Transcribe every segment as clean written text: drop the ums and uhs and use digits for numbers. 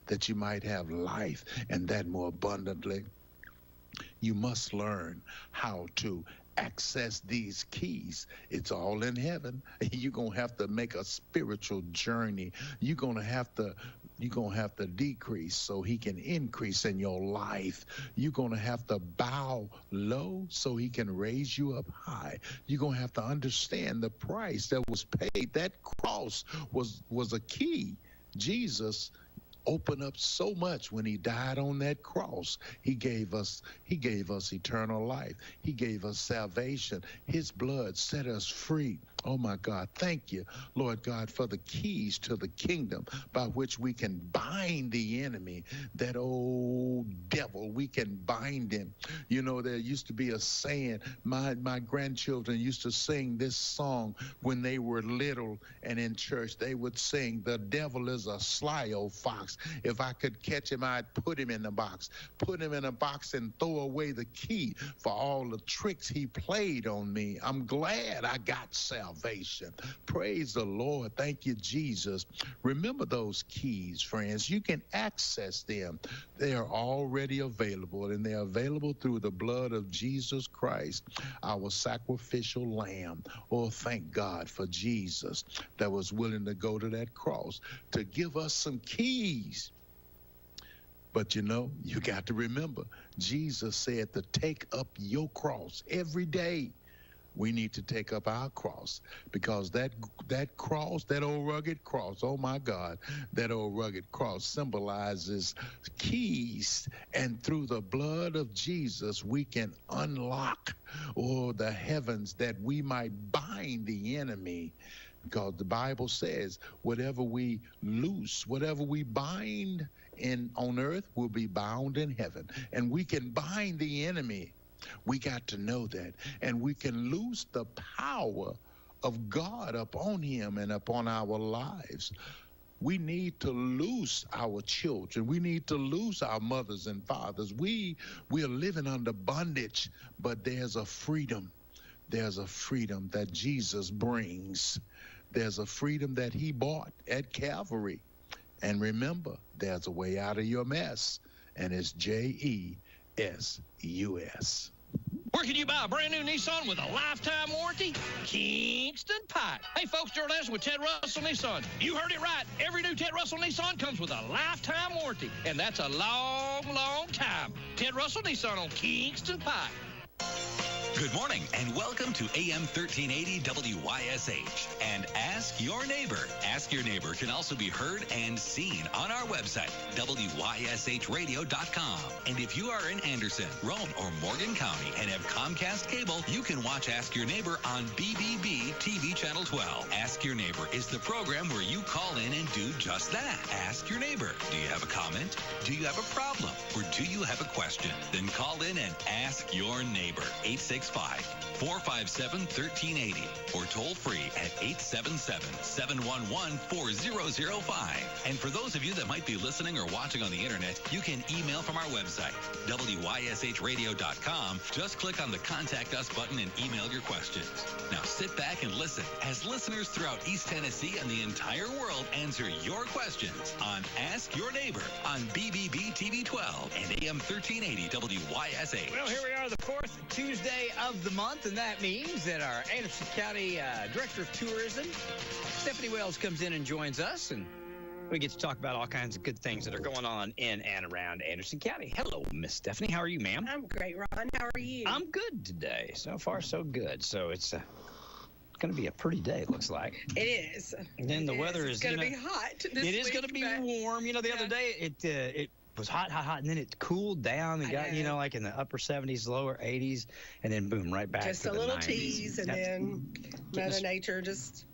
that you might have life and that more abundantly. You must learn how to access these keys. It's all in heaven. You're going to have to make a spiritual journey. You're going to have to decrease so he can increase in your life. You're going to have to bow low so he can raise you up high. You're going to have to understand the price that was paid. That cross was a key. Jesus opened up so much when he died on that cross. He gave us eternal life. He gave us salvation. His blood set us free. Oh my God, thank you, Lord God, for the keys to the kingdom by which we can bind the enemy, that old devil. We can bind him. You know, there used to be a saying, my grandchildren used to sing this song when they were little and in church. They would sing, the devil is a sly old fox. If I could catch him, I'd put him in the box. Put him in a box and throw away the key for all the tricks he played on me. I'm glad I got salvation. Praise the Lord. Thank you, Jesus. Remember those keys, friends. You can access them. They are already available, and they're available through the blood of Jesus Christ, our sacrificial lamb. Oh, thank God for Jesus that was willing to go to that cross to give us some keys. But you know, you got to remember, Jesus said to take up your cross every day. We need to take up our cross, because that cross, that old rugged cross, oh my God, that old rugged cross symbolizes keys. And through the blood of Jesus, we can unlock, the heavens, that we might bind the enemy. Because the Bible says, whatever we loose, whatever we bind on earth will be bound in heaven. And we can bind the enemy. We got to know that. And we can loose the power of God upon him and upon our lives. We need to loose our children. We need to loose our mothers and fathers. We are living under bondage, but there's a freedom. There's a freedom that Jesus brings. There's a freedom that he bought at Calvary. And remember, there's a way out of your mess, and it's JESUS. Where can you buy a brand new Nissan with a lifetime warranty? Kingston Pike. Hey, folks, Gerald Anderson with Ted Russell Nissan. You heard it right. Every new Ted Russell Nissan comes with a lifetime warranty, and that's a long, long time. Ted Russell Nissan on Kingston Pike. Good morning and welcome to AM 1380 WYSH and Ask Your Neighbor. Ask Your Neighbor can also be heard and seen on our website, WYSHradio.com. And if you are in Anderson, Rome, or Morgan County and have Comcast cable, you can watch Ask Your Neighbor on BBB TV Channel 12. Ask Your Neighbor is the program where you call in and do just that. Ask Your Neighbor. Do you have a comment? Do you have a problem? Or do you have a question? Then call in and ask your neighbor. 865-457-1380 or toll free at 877-711-4005. And for those of you that might be listening or watching on the internet, you can email from our website, WYSHradio.com. Just click on the Contact Us button and email your questions. Now sit back and listen as listeners throughout East Tennessee and the entire world answer your questions on Ask Your Neighbor on BBB TV 12 and AM 1380 WYSH. Well, here we are, the fourth Tuesday of the month, and that means that our Anderson County Director of Tourism, Stephanie Wells, comes in and joins us, and we get to talk about all kinds of good things that are going on in and around Anderson County. Hello, Miss Stephanie. How are you, ma'am? I'm great, Ron. How are you? I'm good today. So far, so good. So it's going to be a pretty day, it looks like. It is. And then the weather is going to be hot this week. It is going to be warm. You know, the other day, it was hot, and then it cooled down and got, like in the upper 70s, lower 80s, and then boom, right back just to a the little 90s. Tease, and then Mother Nature just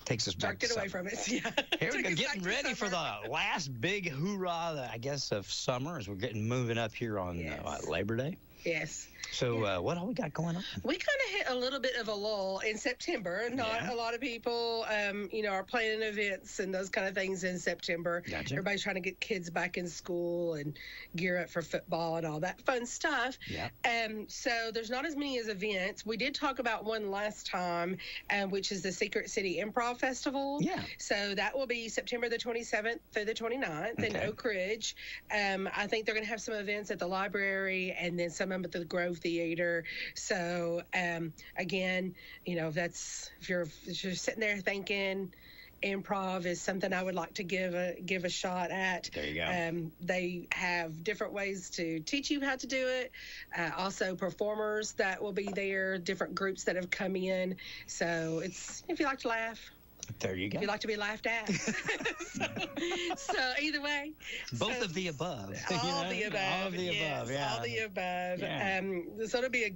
takes us back jerked it away from us. Yeah. Here we go, getting ready for the last big hoorah, I guess, of summer as we're moving up here on Labor Day. Yes. So what all we got going on? We kind of hit a little bit of a lull in September. Not a lot of people, are planning events and those kind of things in September. Gotcha. Everybody's trying to get kids back in school and gear up for football and all that fun stuff. Yeah. So there's not as many as events. We did talk about one last time, which is the Secret City Improv Festival. Yeah. So that will be September the 27th through the 29th in Oak Ridge. I think they're going to have some events at the library and then some at the Grove Theater. So again, if you're sitting there thinking improv is something I would like to give a shot at. There you go. They have different ways to teach you how to do it. Also performers that will be there, different groups that have come in. So it's, if you like to laugh. There you go. If you like to be laughed at. so either way. Both of the above. All of the above. All of the above, yeah. All the above. Yeah. So it'll be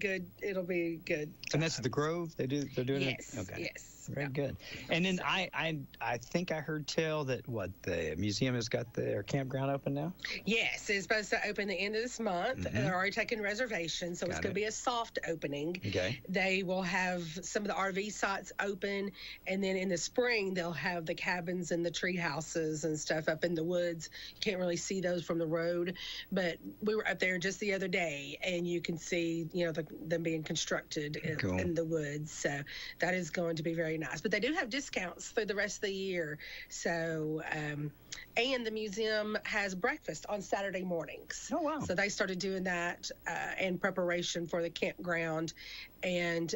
good. And that's the Grove? They're doing it? Yes. Okay. Yes. Very good. And then I think I heard tell that the museum has got their campground open now? Yes, it's supposed to open the end of this month. Mm-hmm. They're already taking reservations, so it's going to be a soft opening. Okay. They will have some of the RV sites open, and then in the spring they'll have the cabins and the tree houses and stuff up in the woods. You can't really see those from the road, but we were up there just the other day, and you can see them being constructed in the woods. So that is going to be very nice. But they do have discounts through the rest of the year. So, and the museum has breakfast on Saturday mornings. Oh, wow. So they started doing that in preparation for the campground. And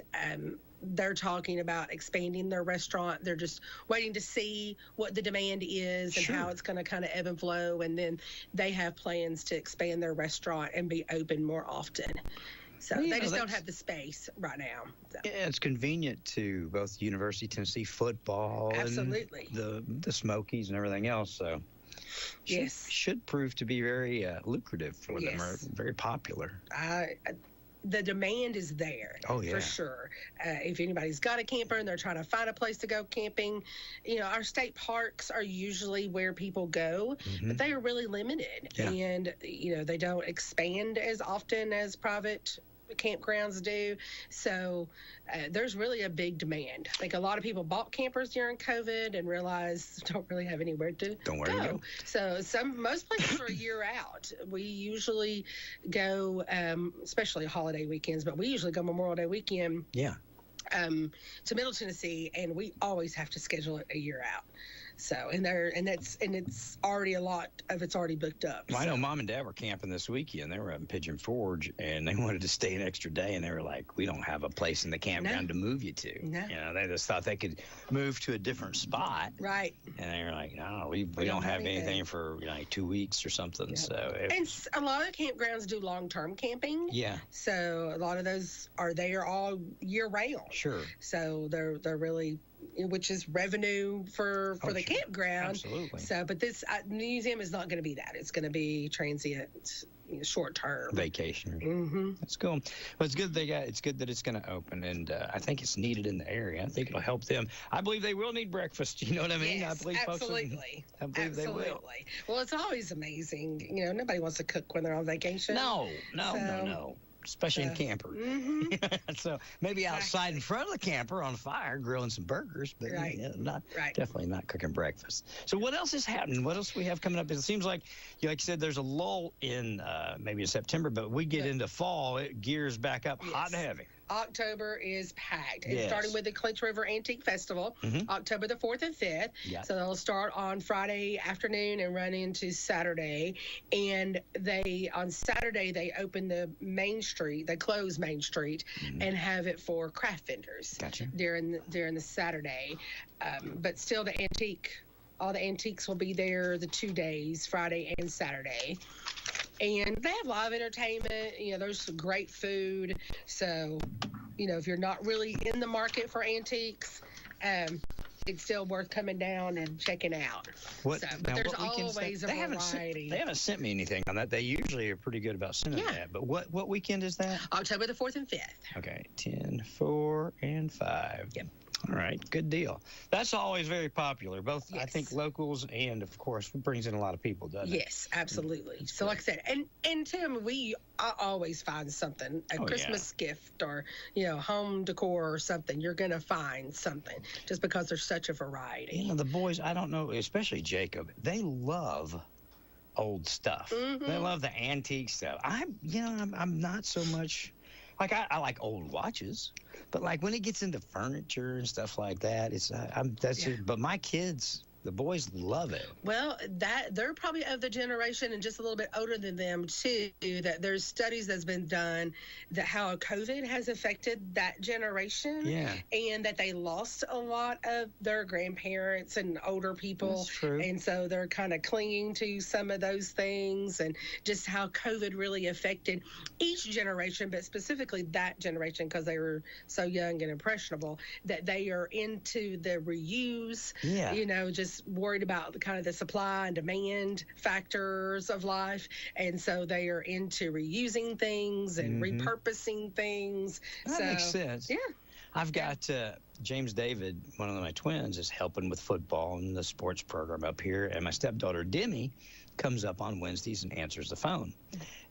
they're talking about expanding their restaurant. They're just waiting to see what the demand is and how it's going to kind of ebb and flow. And then they have plans to expand their restaurant and be open more often. So they just don't have the space right now. So. Yeah, it's convenient to both University of Tennessee football Absolutely. and the Smokies and everything else. So should prove to be very lucrative for them, or very popular. The demand is there. Oh, yeah. For sure. If anybody's got a camper and they're trying to find a place to go camping, our state parks are usually where people go, but they are really limited. Yeah. And, they don't expand as often as private campgrounds do. So there's really a big demand. I think a lot of people bought campers during COVID and realized don't really have anywhere to go. So most places are a year out. We usually go, especially holiday weekends, but we usually go Memorial Day weekend. Yeah. To Middle Tennessee, and we always have to schedule it a year out. So it's already a lot of it's already booked up. Well, I know Mom and Dad were camping this weekend. They were up in Pigeon Forge, and they wanted to stay an extra day, and they were like, "We don't have a place in the campground to move you to." No. They just thought they could move to a different spot. Right. And they were like, "No, we don't have anything for 2 weeks or something." Yep. So and a lot of campgrounds do long-term camping. Yeah. So a lot of those are there all year round. Sure. So they're really, which is revenue for the campground. Absolutely. So, but this museum is not going to be that. It's going to be transient, short term vacation. Mm-hmm. That's cool. Well, it's good it's good that it's going to open, and I think it's needed in the area. I think it'll help them. I believe they will need breakfast. You know what I mean? Yes, I believe absolutely. I believe they will. Well, it's always amazing. Nobody wants to cook when they're on vacation. No. Especially in camper. Mm-hmm. So maybe outside in front of the camper on fire, grilling some burgers, but definitely not cooking breakfast. So what else is happening? What else we have coming up? It seems like you said, there's a lull in maybe in September, but we get into fall, it gears back up hot and heavy. October is packed. It's starting with the Clinch River Antique Festival, October the 4th and 5th. Yeah. So they'll start on Friday afternoon and run into Saturday. And on Saturday, they open the Main Street, they close Main Street and have it for craft vendors during the Saturday. But still all the antiques will be there the 2 days, Friday and Saturday. And they have live entertainment. There's some great food. So, if you're not really in the market for antiques, it's still worth coming down and checking out. But there's always a variety. They haven't sent me anything on that. They usually are pretty good about sending that. But what weekend is that? October the 4th and 5th. Okay, 10, 4, and 5. Yep. All right, good deal. That's always very popular, both I Yes. think locals and, of course, it brings in a lot of people, doesn't it? Yes, absolutely. So, like I said, and Tim, I always find something, a Christmas gift or home decor or something. You're gonna find something just because there's such a variety. You know, the boys, I don't know, especially Jacob, they love old stuff. Mm-hmm. They love the antique stuff. I'm not so much like I like old watches, but like when it gets into furniture and stuff like that, it's but my kids, the boys love it. Well, that they're probably of the generation and just a little bit older than them too. That there's studies that's been done that how COVID has affected that generation. Yeah. And that they lost a lot of their grandparents and older people. That's true. And so they're kind of clinging to some of those things and just how COVID really affected each generation, but specifically that generation because they were so young and impressionable that they are into the reuse. Yeah. Just worried about the kind of the supply and demand factors of life, and so they are into reusing things and repurposing things. That makes sense. Yeah. I've got James David, one of my twins, is helping with football and the sports program up here, and my stepdaughter Demi comes up on Wednesdays and answers the phone.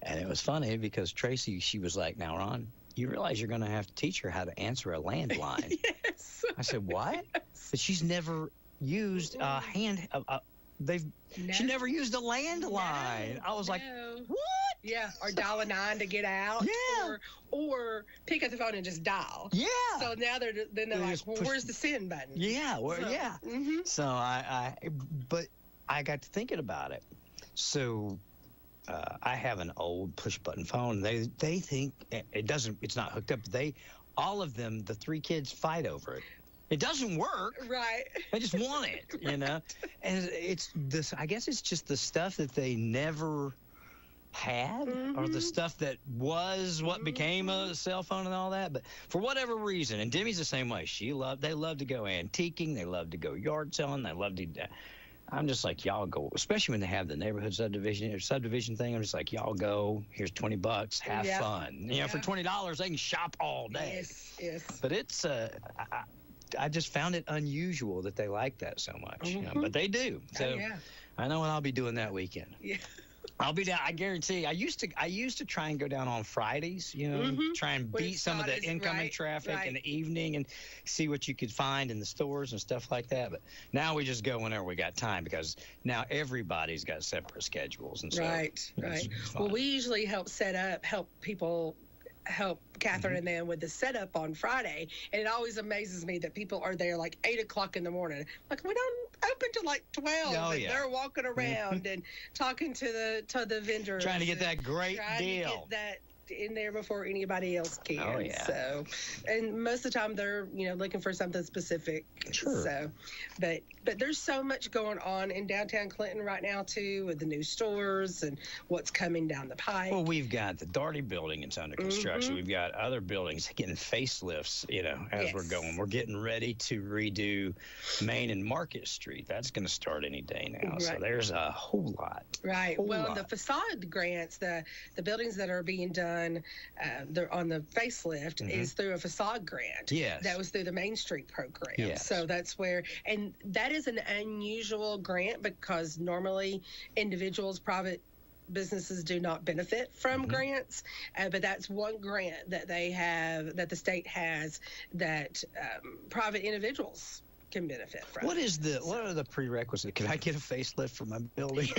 And it was funny because Tracy, she was like, "Now, Ron, you realize you're going to have to teach her how to answer a landline." Yes. I said, "What?" Yes. But she's never used a hand. She never used a landline. I was like, "What?" Yeah, or dial a 9 to get out. Yeah. Or pick up the phone and just dial. Yeah. So now they're like, just well, push- where's the send button? Yeah. Well, So, yeah. Mm-hmm. So but I got to thinking about it. So I have an old push button phone. They think it's not hooked up. All of them, the 3 kids fight over it. It doesn't work. Right. They just want it, And it's this, I guess it's just the stuff that they never had or the stuff that was what became a cell phone and all that. But for whatever reason, and Demi's the same way. They love to go antiquing. They love to go yard selling. They love to. I'm just like, y'all go, especially when they have the neighborhood subdivision thing. I'm just like, y'all go, here's $20, have fun. For $20, they can shop all day. Yes. But it's, I just found it unusual that they like that so much. But they do. So I know what I'll be doing that weekend. Yeah. I'll be down. I guarantee. I used to try and go down on Fridays. Try and When beat some of the incoming traffic in the evening and see what you could find in the stores and stuff like that. But now we just go whenever we got time because now everybody's got separate schedules and so. Right. Well, we usually help Catherine and them with the setup on Friday, and it always amazes me that people are there like 8 o'clock in the morning. Like, we don't open till like 12. Oh, and yeah. they're walking around and talking to the vendors, Trying to get that great deal. To get that in there before anybody else can. Oh, yeah. So, and most of the time they're looking for something specific. Sure. So, but there's so much going on in downtown Clinton right now too, with the new stores and what's coming down the pipe. Well, we've got the Darty building that's under construction. We've got other buildings getting facelifts, as we're going. We're getting ready to redo Main and Market Street. That's going to start any day now. Right. So there's a whole lot. Right. Well, the facade grants, the buildings that are being done, they're on the facelift is through a facade grant. Yes. That was through the Main Street program. Yes. So that's where, and that is an unusual grant because normally individuals, private businesses do not benefit from grants, but that's one grant that they have, that the state has, that private individuals can benefit from. What are the prerequisites? Can I get a facelift for my building?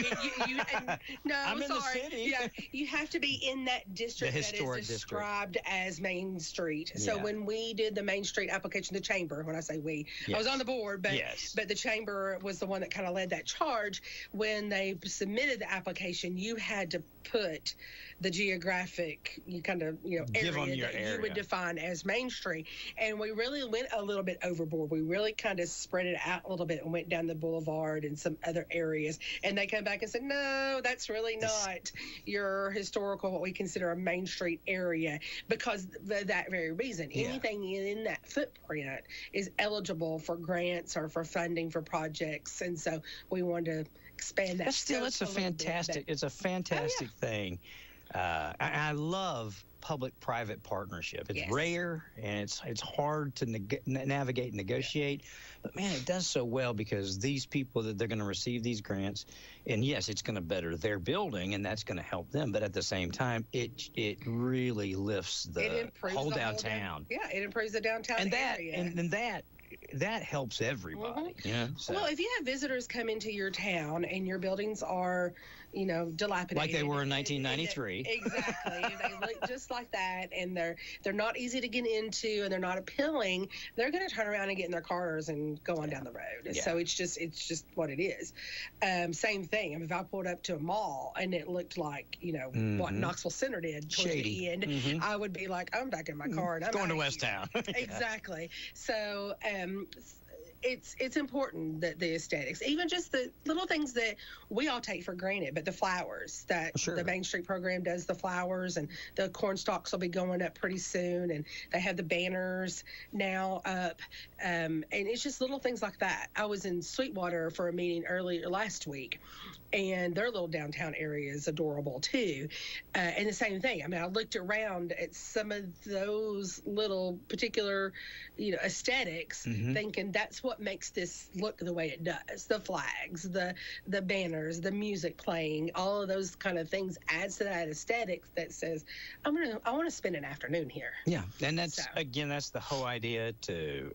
No, I'm in the city. Yeah, you have to be in that district that is described as Main Street. So when we did the Main Street application, the chamber, when I say we, I was on the board, but the chamber was the one that kind of led that charge. When they submitted the application, you had to put the geographic area that you would define as Main Street. And we really went a little bit overboard. We really kind of spread it out a little bit and went down the boulevard and some other areas. And they come back and said, no, that's really not your historical, what we consider a Main Street area, because of that very reason. Anything in that footprint is eligible for grants or for funding for projects. And so we wanted to expand that. But still, it's a fantastic thing. I love public-private partnership. It's Yes. rare, and it's hard to navigate and negotiate. But, man, it does so well because these people that they're going to receive these grants, and, yes, it's going to better their building, and that's going to help them. But at the same time, it really lifts the whole downtown. It improves the downtown area. And that helps everybody. Mm-hmm. You know? So. Well, if you have visitors come into your town and your buildings are, dilapidated, like they were in 1993. Exactly. They look just like that, and they're not easy to get into, and they're not appealing. They're going to turn around and get in their cars and go on down the road. Yeah. So it's just what it is. Same thing. I mean, if I pulled up to a mall and it looked like what Knoxville Center did towards the end, I would be like, I'm back in my car and I'm going to out West here. Town. Exactly. So it's important that the aesthetics, even just the little things that we all take for granted, but the flowers that the Main Street program does, the flowers, and the corn stalks will be going up pretty soon, and they have the banners now up, and it's just little things like that. I was in Sweetwater for a meeting earlier last week, and their little downtown area is adorable too, and the same thing. I mean, I looked around at some of those little particular aesthetics, thinking that's what makes this look the way it does. The flags, the banners, the music playing, all of those kind of things adds to that aesthetic that says, I want to spend an afternoon here. Yeah, and that's the whole idea, to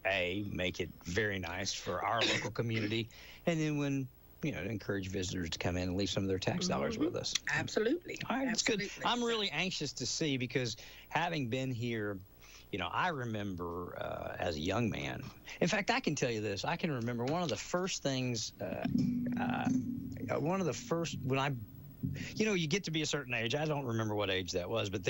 make it very nice for our local community, and then when encourage visitors to come in and leave some of their tax dollars with us. Absolutely. All right, it's good. Absolutely. I'm really anxious to see, because having been here, I remember as a young man. In fact, I can tell you this. I can remember one of the first things, when I, you get to be a certain age. I don't remember what age that was, but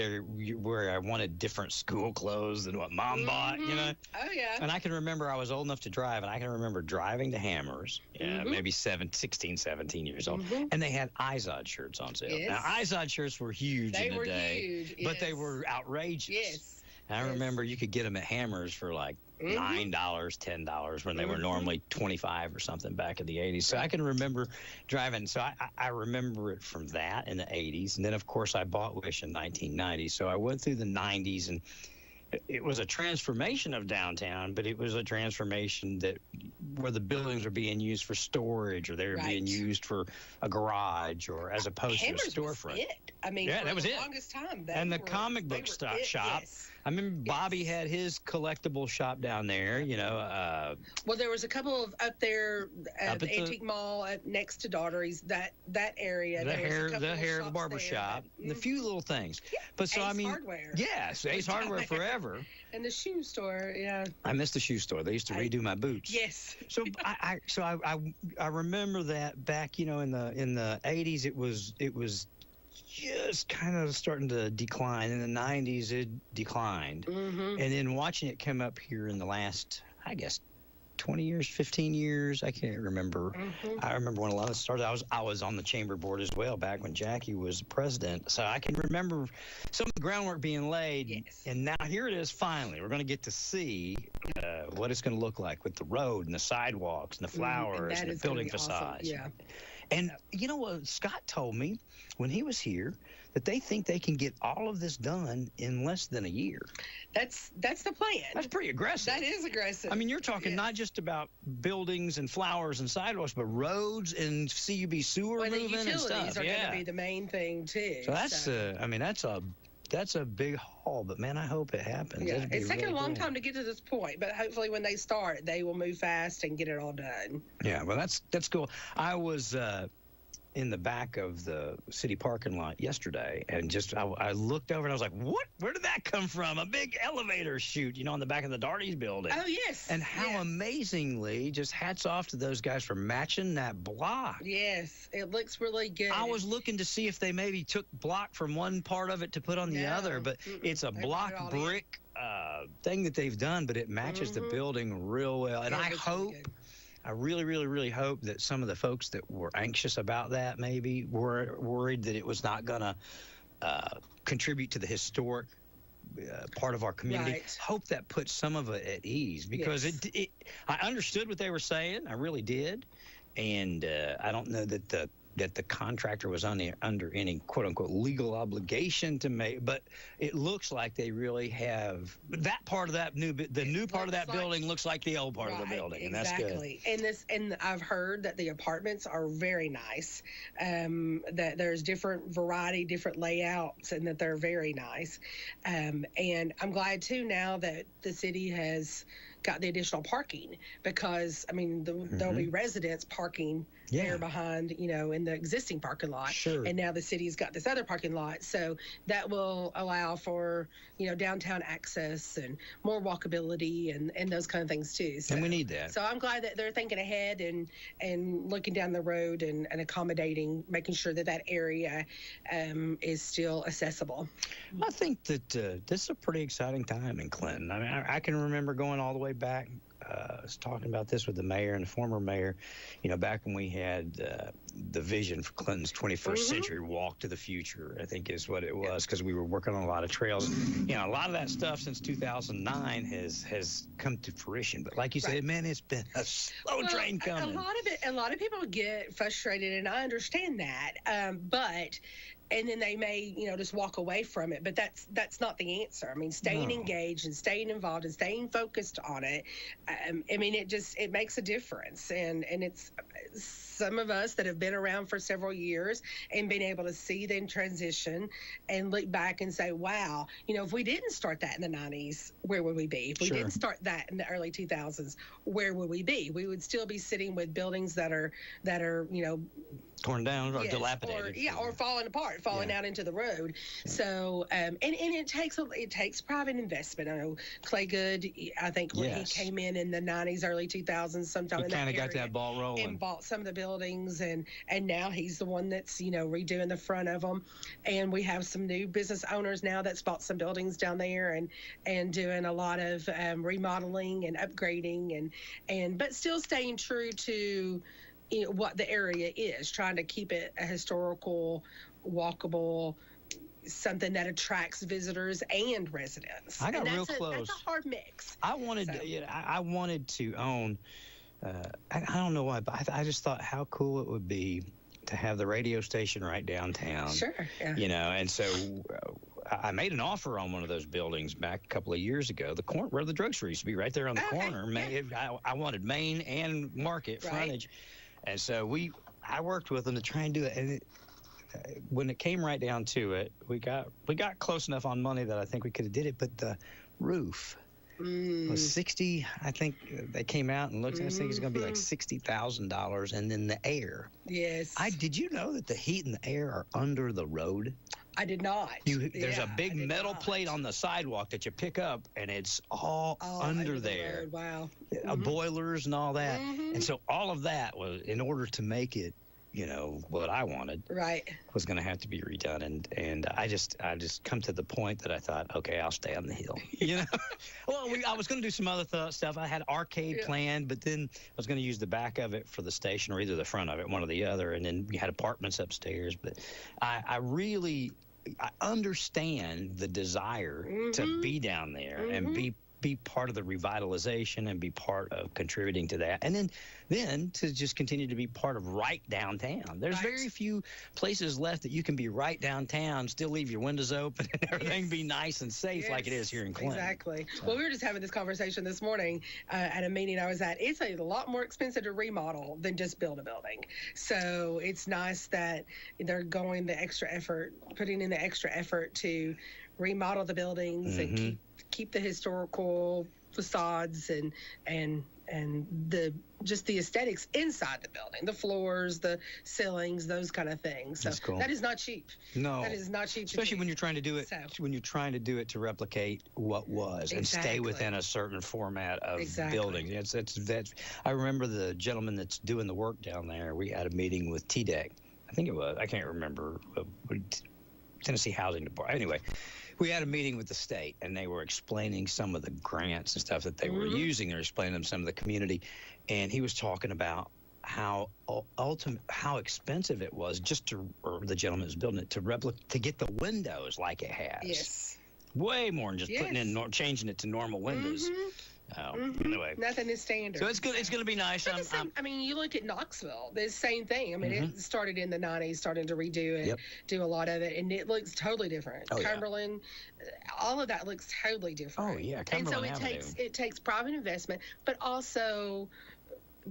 where I wanted different school clothes than what Mom bought, Oh, yeah. And I can remember I was old enough to drive, and I can remember driving to Hammers, maybe 16, 17 years old, and they had Izod shirts on sale. Yes. Now, Izod shirts were huge in the day, huge, but they were outrageous. Yes. And I remember you could get them at Hammers for like $9, $10 when they were normally $25 or something back in the 80s. So I can remember driving. So I remember it from that in the 80s. And then, of course, I bought WYSH in 1990. So I went through the 90s, and it was a transformation of downtown, but it was a transformation where the buildings were being used for storage, or they were being used for a garage, or as opposed Hammers to a storefront. Was it. I mean, that was the it. longest time. And the comic book shop. Yes. I remember Bobby had his collectible shop down there, Well, there was a couple of up there at the Antique Mall next to Daughtery's, that area. The hair barber shop, the few little things. Yeah. But so, Ace Hardware. Yes, Ace Hardware forever. And the shoe store, yeah. I missed the shoe store. They used to redo my boots. Yes. So I remember that back, in the 80s, it was just kind of starting to decline. In the 90s, it declined. And then watching it come up here in the last, I guess, 20 years, 15 years, I can't remember. I remember when a lot of it started. I was on the chamber board as well back when Jackie was president. So I can remember some of the groundwork being laid. Yes. And now here it is finally. We're going to get to see what it's going to look like with the road and the sidewalks and the flowers and the building facades. Awesome. Yeah. And you know what Scott told me when he was here, that they think they can get all of this done in less than a year. That's the plan. That's pretty aggressive. That is aggressive. I mean, you're talking not just about buildings and flowers and sidewalks, but roads and CUB sewer moving and stuff. The utilities are going to be the main thing too. So that's a big haul, but man, I hope it happens. Yeah, it's taken a long time to get to this point, but hopefully when they start, they will move fast and get it all done. Yeah, well, that's cool. I was in the back of the city parking lot yesterday, and I looked over and I was like, what? Where did that come from? A big elevator chute, on the back of the Darty's building. Oh, yes. And how amazingly, just hats off to those guys for matching that block. Yes, it looks really good. I was looking to see if they maybe took block from one part of it to put on the other, but it's a block brick thing that they've done, but it matches the building real well. And I really, really, really hope that some of the folks that were anxious about that maybe were worried that it was not going to contribute to the historic part of our community. Right. Hope that puts some of it at ease, because I understood what they were saying. I really did. And I don't know that that the contractor was under any quote unquote legal obligation to make, but it looks like they really have that part of that new part of that building looks like the old part of the building, and that's good. And I've heard that the apartments are very nice, that there's different variety, different layouts, and that they're very nice. And I'm glad too now that the city has got the additional parking, because I mean there'll be residents parking there behind, in the existing parking lot. Sure. And now the city's got this other parking lot, so that will allow for downtown access and more walkability and those kind of things too. So, and we need that. So I'm glad that they're thinking ahead and looking down the road and accommodating, making sure that area is still accessible. I think that this is a pretty exciting time in Clinton. I mean, I can remember going all the way back. I was talking about this with the mayor and the former mayor, back when we had the vision for Clinton's 21st century walk to the future, I think is what it was, because we were working on a lot of trails. A lot of that stuff since 2009 has come to fruition. But like you said, man, it's been a slow train coming. A lot of people get frustrated, and I understand that. And then they may, just walk away from it. But that's not the answer. I mean, staying engaged and staying involved and staying focused on it. It makes a difference. And it's some of us that have been around for several years and been able to see them transition and look back and say, wow, if we didn't start that in the 90s, where would we be? If we didn't start that in the early 2000s, where would we be? We would still be sitting with buildings that are torn down or dilapidated, or falling apart, falling out into the road. So and it takes private investment. I know Clay Good, I think when he came in the 90s, early 2000s, sometime in that area, got that ball rolling and bought some of the buildings, and now he's the one that's redoing the front of them. And we have some new business owners now that's bought some buildings down there and doing a lot of remodeling and upgrading and but still staying true to what the area is, trying to keep it a historical, walkable, something that attracts visitors and residents. I got real close. That's a hard mix. I wanted to own. I don't know why, but I just thought how cool it would be to have the radio station right downtown. Sure. Yeah. And so I made an offer on one of those buildings back a couple of years ago. The corner where the drugstore used to be, right there on the corner. I wanted Main and Market frontage. And so I worked with them to try and do it. And when it came right down to it, we got close enough on money that I think we could have did it. But the roof was $60. I think they came out and looked and I think it's going to be like $60,000. And then the air. Yes. Did you know that the heat and the air are under the road? I did not. There's a big metal plate on the sidewalk that you pick up, and it's all under there. Wow. Boilers and all that. And so all of that was, in order to make it, what I wanted, was going to have to be redone. And I just come to the point that I thought, okay, I'll stay on the hill. Well, I was going to do some other stuff. I had arcade planned, but then I was going to use the back of it for the station, or either the front of it, one or the other. And then we had apartments upstairs. But I understand the desire to be down there and be part of the revitalization and be part of contributing to that. And then to just continue to be part of right downtown. There's very few places left that you can be right downtown, still leave your windows open and everything be nice and safe like it is here in Clinton. Exactly. So. Well, we were just having this conversation this morning at a meeting I was at. It's a lot more expensive to remodel than just build a building. So it's nice that they're going the extra effort, putting in the extra effort to remodel the buildings and keep the historical facades and the aesthetics inside the building, the floors, the ceilings, those kind of things. So that's cool. That is not cheap. No, that is not cheap. Especially when you're trying to do it. When you're trying to do it to replicate what was and stay within a certain format of building. That's. I remember the gentleman that's doing the work down there. We had a meeting with TDEC. I think it was. I can't remember. Tennessee Housing Department. Anyway, we had a meeting with the state, and they were explaining some of the grants and stuff that they were using. They were explaining them some of the community, and he was talking about how expensive it was or the gentleman was building it to get the windows like it has. Yes. Way more than just putting in changing it to normal windows. Anyway, nothing is standard. So it's good. It's going to be nice. I mean, you look at Knoxville, the same thing. I mean, it started in the 90s, starting to redo it, do a lot of it, and it looks totally different. Cumberland, all of that looks totally different. Oh yeah, Cumberland Avenue. It takes private investment, but also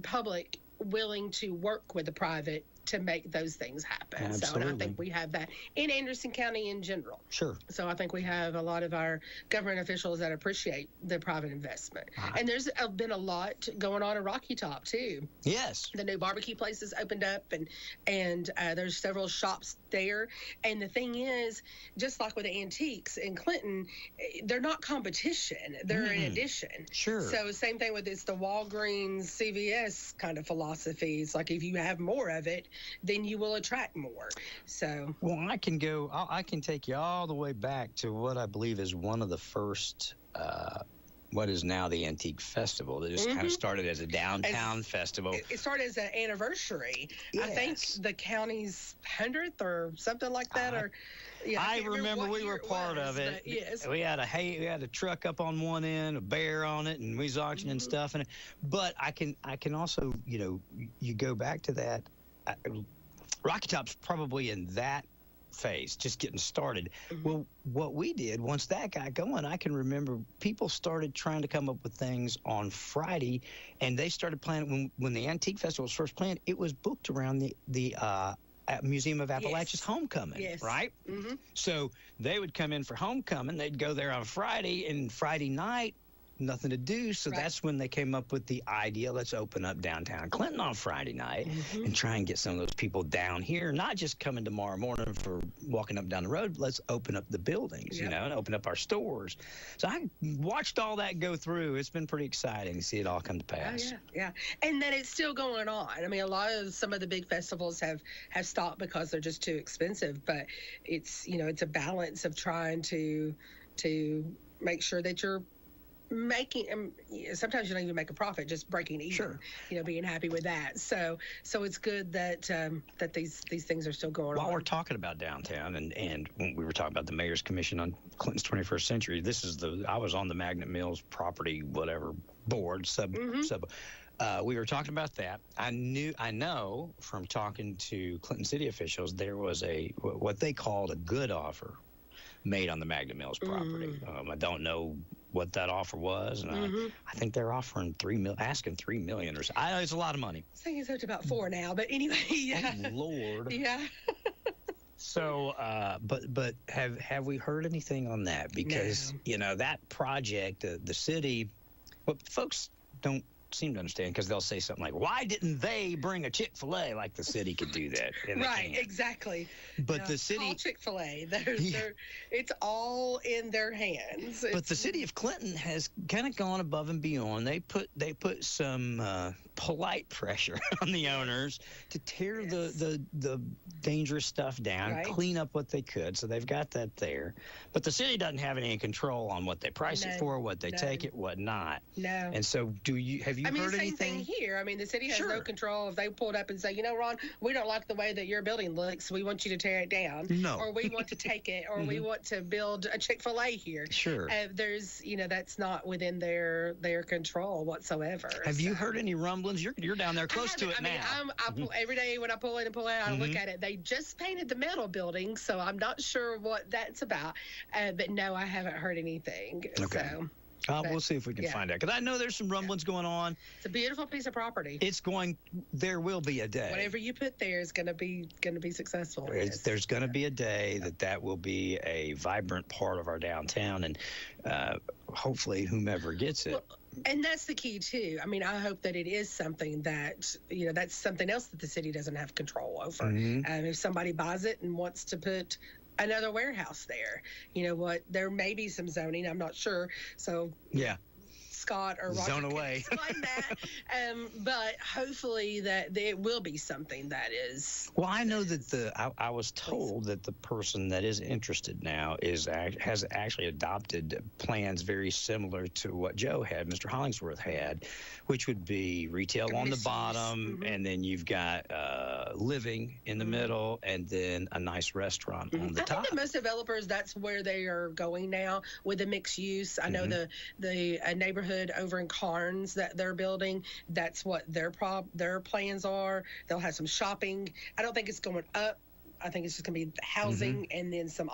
public willing to work with the private to make those things happen. Absolutely. So, and I think we have that in Anderson County in general. Sure. So I think we have a lot of our government officials that appreciate the private investment. And there's been a lot going on in Rocky Top too. Yes. The new barbecue places opened up, and there's several shops there. And the thing is, just like with the antiques in Clinton, they're not competition. They're an addition. Sure. So same thing with the Walgreens, CVS kind of philosophies. Like if you have more of it, then you will attract more. So. Well, I can take you all the way back to what I believe is one of the first, what is now the Antique Festival. That just kind of started as a downtown festival. It started as an anniversary. Yes. I think the county's 100th or something like that. I remember we were part of it. Yes. We had a truck up on one end, a bear on it, and we was auctioning stuff. But I can also, you go back to that. Rocky Top's probably in that phase, just getting started. Well, what we did once that got going, I can remember people started trying to come up with things on Friday, and they started planning when the Antique Festival was first planned. It was booked around the Museum of Appalachia's homecoming, right? So they would come in for homecoming. They'd go there on Friday, and Friday night, nothing to do. So that's when they came up with the idea, let's open up downtown Clinton on Friday night and try and get some of those people down here, not just coming tomorrow morning for walking up down the road, but let's open up the buildings, and open up our stores. So I watched all that go through. It's been pretty exciting to see it all come to pass. Oh, yeah. And that it's still going on. I mean, some of the big festivals have stopped because they're just too expensive, but it's, it's a balance of trying to make sure that you're making, sometimes you don't even make a profit, just breaking even, being happy with that. So it's good that these things are still going on. While we're talking about downtown, and when we were talking about the Mayor's Commission on Clinton's 21st Century, I was on the Magnet Mills property, whatever, board, we were talking about that. I know from talking to Clinton city officials, there was what they called a good offer made on the Magnet Mills property. I don't know what that offer was, and I think they're offering asking $3 million or so. I know it's a lot of money. I think it's up to about 4 now, but anyway, Oh, Lord. Yeah. So, but have we heard anything on that? Because that project, the city, what folks don't seem to understand, because they'll say something like, why didn't they bring a Chick-fil-A? Like the city could do that. Right, exactly. But the city... Call Chick-fil-A. It's all in their hands. But the city of Clinton has kind of gone above and beyond. They put some polite pressure on the owners to tear the dangerous stuff down, clean up what they could. So they've got that there. But the city doesn't have any control on what they price it for, what they take it, what not. No. And so have you heard anything? Same thing here. I mean, the city has no control. If they pulled up and say, Ron, we don't like the way that your building looks, we want you to tear it down. No. Or we want to take it, or we want to build a Chick-fil-A here. Sure. There's, that's not within their control whatsoever. Have you heard any rumblings? You're down there close to it now. I pull, every day when I pull in and pull out, I look at it. They just painted the metal building, so I'm not sure what that's about. But no, I haven't heard anything. Okay. So, we'll see if we can find out, because I know there's some rumblings going on. It's a beautiful piece of property. There will be a day. Whatever you put there is going to be successful. There's going to be a day that will be a vibrant part of our downtown, and hopefully whomever gets it. Well, and that's the key too. I mean, I hope that it is something that, that's something else that the city doesn't have control over. If somebody buys it and wants to put another warehouse there, there may be some zoning, I'm not sure. So Scott or Roger zone away. Explain that. But hopefully that it will be something that is. Well, I know that I was told that the person that is interested now has actually adopted plans very similar to what Joe had, Mr. Hollingsworth had, which would be retail on the bottom, and then you've got living in the middle, and then a nice restaurant on the top. I think that most developers, that's where they are going now with the mixed use. I know the neighborhood neighborhood over in Carnes that they're building. That's what their plans are. They'll have some shopping. I don't think it's going up. I think it's just going to be housing and then some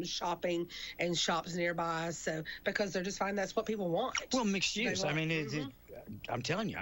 shopping and shops nearby. So because they're just finding that's what people want. Well, mixed use. I mean, I'm telling you,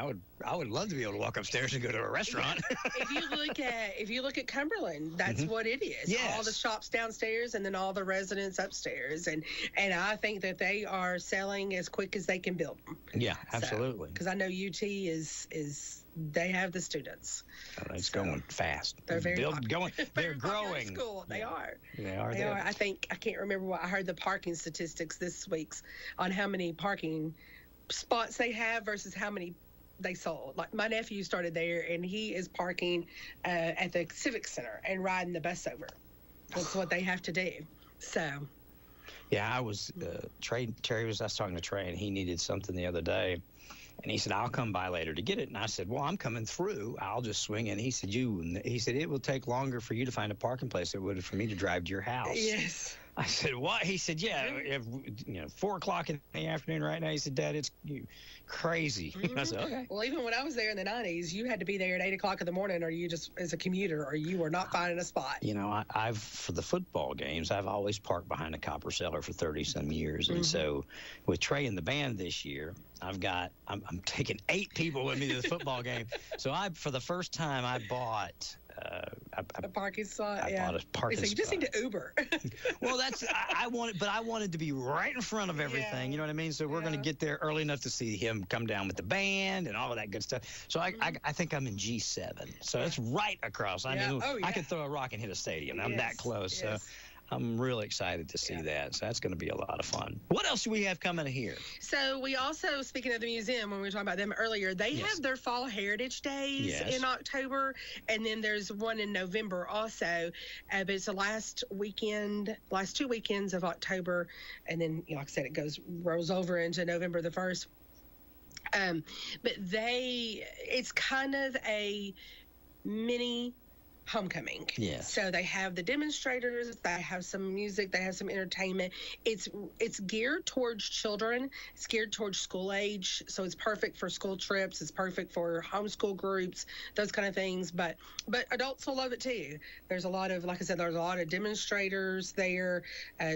I would love to be able to walk upstairs and go to a restaurant. if you look at Cumberland, that's what it is. Yes. All the shops downstairs and then all the residents upstairs, and I think that they are selling as quick as they can build them. Yeah, absolutely. Because I know UT is they have the students. Oh, it's going fast. They're very going. They're growing. School. They are. They are. They are. I can't remember what I heard the parking statistics this week's on how many parking spots they have versus how many they sold. Like my nephew started there, and he is parking at the Civic Center and riding the bus over. That's what they have to do. So. Yeah, I was Terry was. I was talking to Trey, and he needed something the other day. And he said, I'll come by later to get it. And I said, well, I'm coming through. I'll just swing in. He said, it will take longer for you to find a parking place than it would for me to drive to your house. Yes. I said, what? He said, yeah, if, 4 o'clock in the afternoon right now. He said, Dad, it's crazy. I said, okay. Well, even when I was there in the 90s, you had to be there at 8 o'clock in the morning, or you just, as a commuter, or you were not finding a spot. I've for the football games, I've always parked behind a Copper Cellar for 30-some years. And so with Trey and the band this year, I'm taking 8 people with me to the football game. So for the first time, I bought a parking spot. I bought a parking spot. So you just need to Uber. Well, I wanted to be right in front of everything. Yeah. You know what I mean? So we're going to get there early enough to see him come down with the band and all of that good stuff. So I think I'm in G7. So it's right across. I mean, I could throw a rock and hit a stadium. I'm that close. Yes. So I'm really excited to see that. So that's going to be a lot of fun. What else do we have coming here? So we also, speaking of the museum, when we were talking about them earlier, they have their Fall Heritage Days in October, and then there's one in November also. But it's the last 2 weekends of October, and then, like I said, rolls over into November the 1st. But it's kind of a mini homecoming. Yes. So they have the demonstrators, they have some music, they have some entertainment. It's geared towards children. It's geared towards school age. So it's perfect for school trips. It's perfect for homeschool groups, those kind of things. But adults will love it too. There's a lot of, like I said, there's a lot of demonstrators there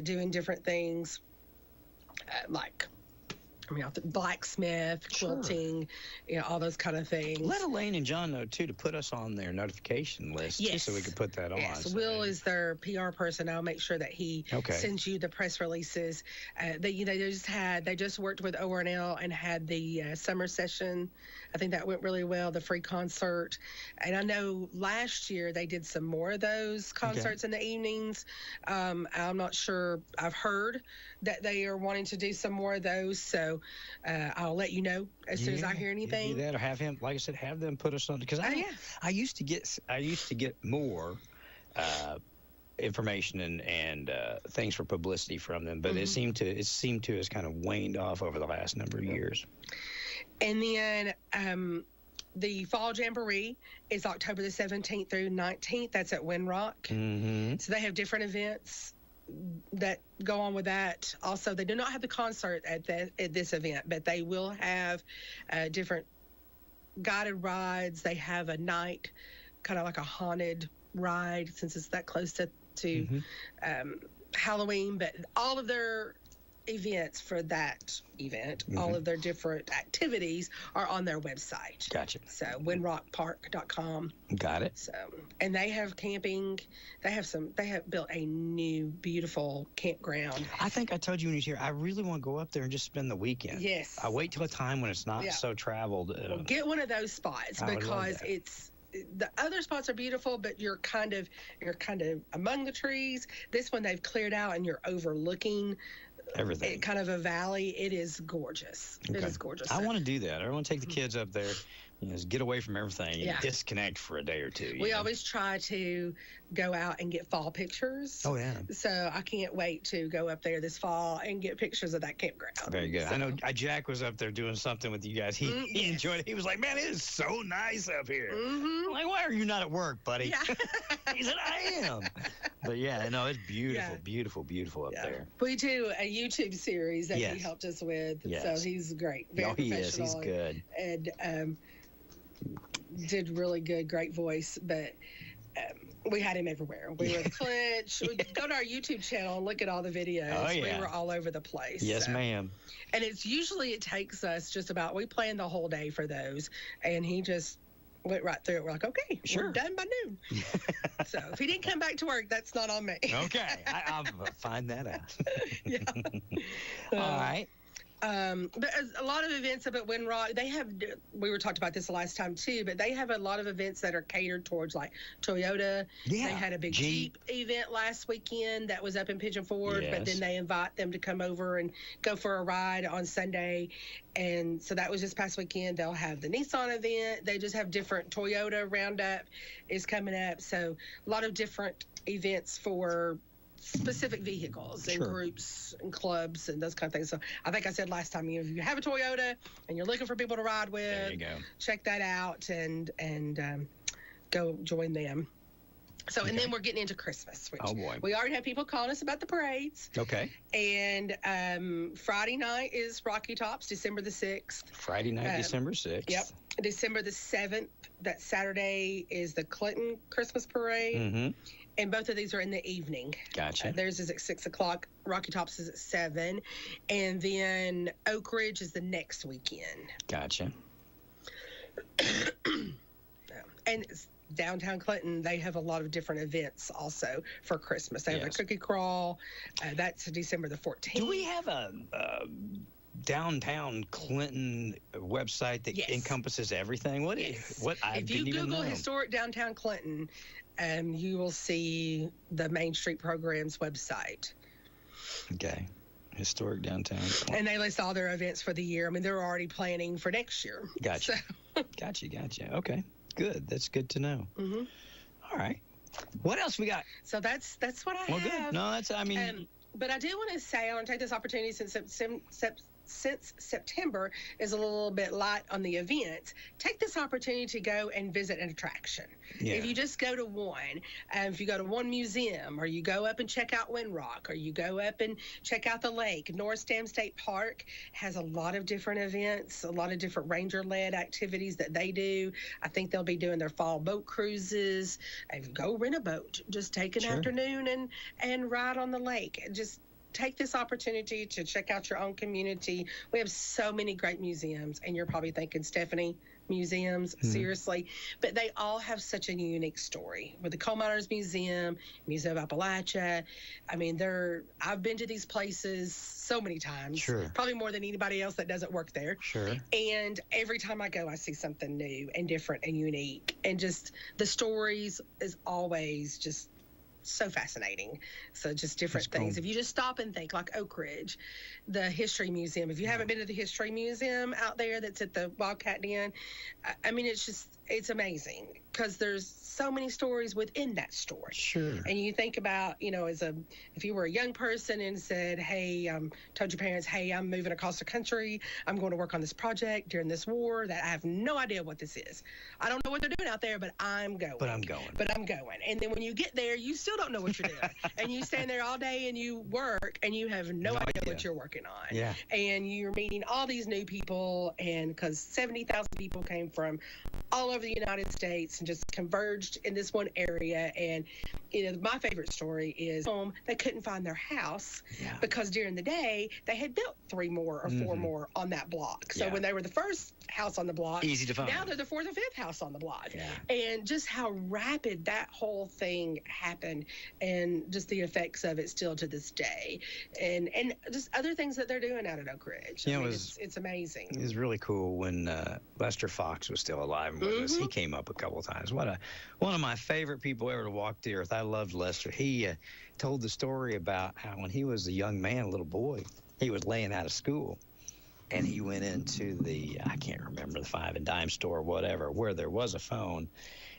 doing different things blacksmith, quilting, all those kind of things. Let Elaine and John know, too, to put us on their notification list, just so we can put that on. Yes, Will is their PR person. I'll make sure that he sends you the press releases. They just worked with ORNL and had the summer session. I think that went really well, the free concert. And I know last year they did some more of those concerts in the evenings. I'm not sure. I've heard that they are wanting to do some more of those. So I'll let you know as soon as I hear anything. Do that, or have him, like I said, have them put us on. Because I used to get more information and things for publicity from them, but it seemed to has kind of waned off over the last number of years. And then the Fall Jamboree is October the 17th through 19th. That's at Windrock. So they have different events that go on with that. Also, they do not have the concert at this event, but they will have different guided rides. They have a night, kind of like a haunted ride, since it's that close to Halloween. But all of their events for that event, all of their different activities are on their website. Gotcha. So windrockpark.com. Got it. So, and they have camping. They have built a new beautiful campground. I think I told you when you were here, I really want to go up there and just spend the weekend. Yes. I wait till a time when it's not so traveled. Well, get one of those spots, because the other spots are beautiful, but you're kind of among the trees. This one they've cleared out and you're overlooking everything, kind of a valley. It is gorgeous. It is gorgeous. I want to do that. I want to take the kids up there, Just get away from everything and disconnect for a day or two. We always try to go out and get fall pictures. Oh, yeah. So I can't wait to go up there this fall and get pictures of that campground. Very good. So. I know Jack was up there doing something with you guys. He enjoyed it. He was like, man, it is so nice up here. Mm-hmm. I'm like, why are you not at work, buddy? Yeah. He said, I am. But, yeah, no, it's beautiful, beautiful up there. We do a YouTube series that he helped us with. Yes. So he's great. Very he is. professional. He's good. And did really good, great voice. But we had him everywhere. We were at the Clinch. Go to our YouTube channel and look at all the videos. Oh, yeah. We were all over the place. Yes, ma'am. And it takes us just about, we planned the whole day for those. And he just went right through it. We're like, okay, we're done by noon. So if he didn't come back to work, that's not on me. Okay. I'll find that out. Yeah. All right. But a lot of events up at Windrock, we were talked about this the last time too, but they have a lot of events that are catered towards like Toyota. Yeah. They had a big Jeep event last weekend that was up in Pigeon Forge, but then they invite them to come over and go for a ride on Sunday. And so that was this past weekend. They'll have the Nissan event. They just have different Toyota Roundup is coming up. So a lot of different events for specific vehicles and groups and clubs and those kind of things. So I think I said last time, if you have a Toyota and you're looking for people to ride with, there you go. Check that out and go join them. So, and then we're getting into Christmas. Which we already have people calling us about the parades. Okay. And Friday night is Rocky Tops, December the 6th. Friday night, December 6th. Yep. December the 7th, that Saturday, is the Clinton Christmas Parade. Mm-hmm. And both of these are in the evening. Gotcha. Theirs is at 6 o'clock. Rocky Tops is at 7. And then Oak Ridge is the next weekend. Gotcha. And downtown Clinton, they have a lot of different events also for Christmas. They have a cookie crawl. That's December the 14th. Do we have a downtown Clinton website that encompasses everything? What if you Google historic downtown Clinton, you will see the Main Street Programs website. Okay. Historic downtown Clinton. And they list all their events for the year. I mean, they're already planning for next year. Gotcha. So. Gotcha. Okay. Good. That's good to know. Mm-hmm. All right. What else we got? So that's what I have. Well, good. No, but I do want to say, I want to take this opportunity since September is a little bit light on the events, take this opportunity to go and visit an attraction. Yeah. If you just go to one, if you go to one museum, or you go up and check out Windrock, or you go up and check out the lake, North Dam State Park has a lot of different events, a lot of different ranger-led activities that they do. I think they'll be doing their fall boat cruises. Go rent a boat. Just take an afternoon and ride on the lake. Just take this opportunity to check out your own community. We have so many great museums, and you're probably thinking, Stephanie, museums, seriously, but they all have such a unique story. With the Coal Miners Museum, Museum of Appalachia, I mean, I've been to these places so many times, probably more than anybody else that doesn't work there. And every time I go, I see something new and different and unique, and just the stories is always just so fascinating. So just different things. If you just stop and think, like Oak Ridge, the History Museum. If you haven't been to the History Museum out there that's at the Wildcat Den, I mean, it's amazing because there's so many stories within that story. And you think about, if you were a young person and said, hey, told your parents, hey, I'm moving across the country. I'm going to work on this project during this war that I have no idea what this is. I don't know what they're doing out there, but I'm going. And then when you get there, you still don't know what you're doing. And you stand there all day and you work and you have no idea what you're working on. And you're meeting all these new people, and because 70,000 people came from all over the United States and just converged in this one area. And my favorite story is they couldn't find their house because during the day they had built 3 more or 4 more on that block. So when they were the first house on the block, easy to find. Now they're the 4th or 5th house on the block. And just how rapid that whole thing happened, and just the effects of it still to this day, and just other things that they're doing out at Oak Ridge. It's amazing. It was really cool when Lester Fox was still alive with us. He came up a couple of times. One of my favorite people ever to walk the earth. I loved Lester. He told the story about how when he was a young man, a little boy, he was laying out of school, and he went into the, I can't remember, the five and dime store or whatever, where there was a phone,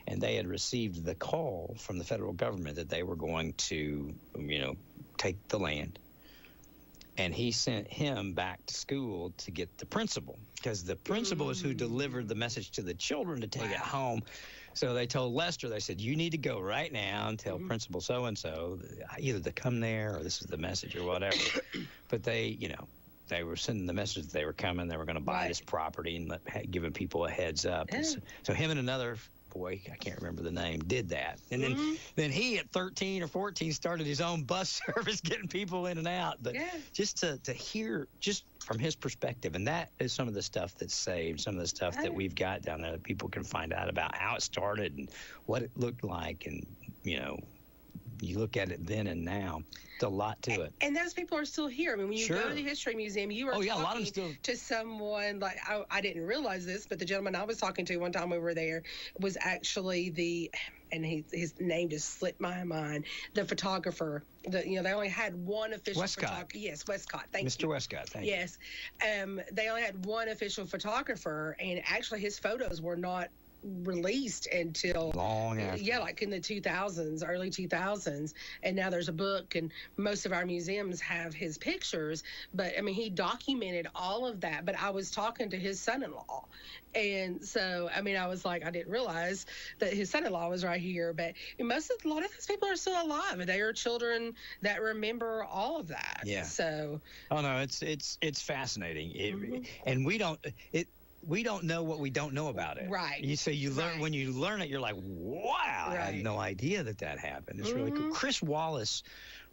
and they had received the call from the federal government that they were going to, take the land. And he sent him back to school to get the principal, because the principal is who delivered the message to the children to take it home. So they told Lester, they said, you need to go right now and tell Principal so-and-so either to come there or this is the message or whatever. But they, they were sending the message that they were coming, they were going to buy this property and giving people a heads up. And so him and another boy, I can't remember the name, did that. And then he at 13 or 14 started his own bus service, getting people in and out. But just to hear just from his perspective, and that is some of the stuff that's saved, some of the stuff that we've got down there that people can find out about how it started and what it looked like. And, you look at it then and now, it's a lot to it. And those people are still here. I mean, when you go to the History Museum, you are talking a lot of them still to someone, like, I didn't realize this, but the gentleman I was talking to one time we were there was actually and his name just slipped my mind, the photographer. They only had one official photographer. Yes, Westcott. Thank you. Mr. Westcott, thank you. Yes. They only had one official photographer, and actually his photos were not released until long after. Like in the 2000s, early 2000s. And now there's a book, and most of our museums have his pictures. But I mean, he documented all of that. But I was talking to his son-in-law, and so I mean, I was like, I didn't realize that his son-in-law was right here. But a lot of those people are still alive, and they are children that remember all of that. Yeah. So. Oh no, it's fascinating. And we don't know what we don't know about it. Right. You learn when you learn it, you're like, wow, I had no idea that happened. It's really cool. Chris Wallace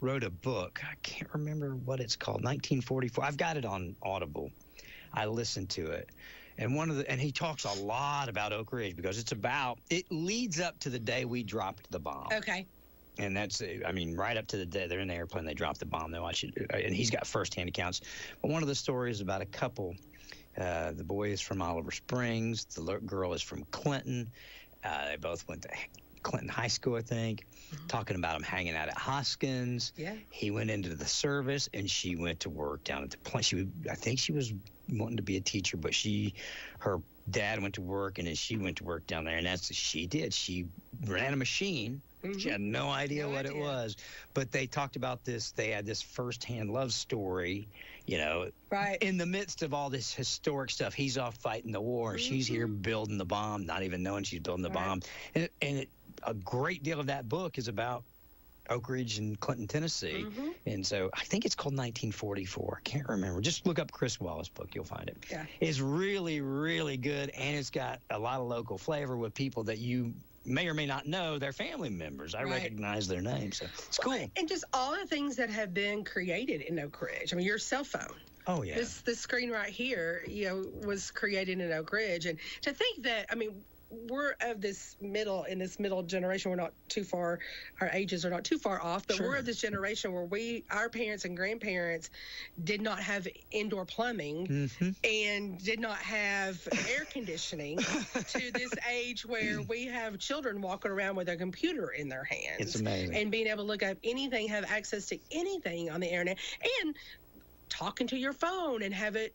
wrote a book. I can't remember what it's called. 1944. I've got it on Audible. I listened to it. And he talks a lot about Oak Ridge because it leads up to the day we dropped the bomb. Okay. And that's, right up to the day they're in the airplane, they dropped the bomb. They watch it, and he's got firsthand accounts. But one of the stories about a couple. The boy is from Oliver Springs. The girl is from Clinton. They both went to Clinton High School, I think. Talking about him hanging out at Hoskins. Yeah. He went into the service, and she went to work down at the plant. I think she was wanting to be a teacher, but her dad went to work, and then she went to work down there, and that's what she did. She ran a machine. She had no idea what it was. But they talked about this. They had this firsthand love story, in the midst of all this historic stuff. He's off fighting the war. She's here building the bomb, not even knowing she's building the bomb. And a great deal of that book is about Oak Ridge and Clinton, Tennessee. And so I think it's called 1944. I can't remember. Just look up Chris Wallace' book. You'll find it. Yeah. It's really, really good, and it's got a lot of local flavor with people that you may or may not know. They're family members. I recognize their names. So it's cool. And just all the things that have been created in Oak Ridge. I mean, your cell phone. Oh, yeah. This screen right here, was created in Oak Ridge. And to think that, we're of this middle generation. We're not too far, our ages are not too far off, but we're of this generation where our parents and grandparents did not have indoor plumbing and did not have air conditioning to this age where we have children walking around with a computer in their hands. It's amazing. And being able to look up anything, have access to anything on the internet, and talking to your phone and have it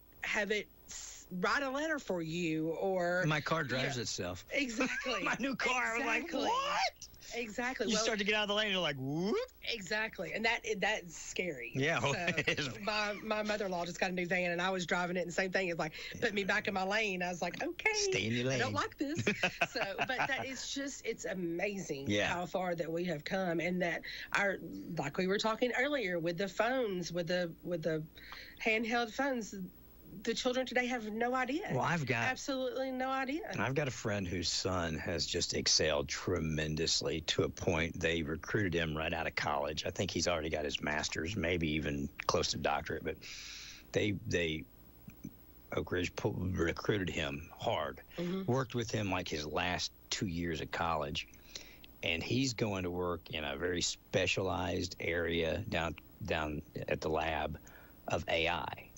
write a letter for you, or my car drives itself. Exactly. My new car. Exactly. I'm like, what? Exactly. You start to get out of the lane, you're like, whoop. Exactly. And that's scary. Yeah. So it is. My mother-in-law just got a new van, and I was driving it, and the same thing. It's like, put me back in my lane. I was like, okay. Stay in your lane. I don't like this. But it's amazing how far that we have come, and that like we were talking earlier with the phones, with the handheld phones, the children today have no idea. Well, I've got absolutely no idea. I've got a friend whose son has just excelled tremendously to a point they recruited him right out of college. I think he's already got his master's, maybe even close to doctorate, but they Oak Ridge recruited him hard, worked with him like his last 2 years of college, and he's going to work in a very specialized area down at the lab of AI.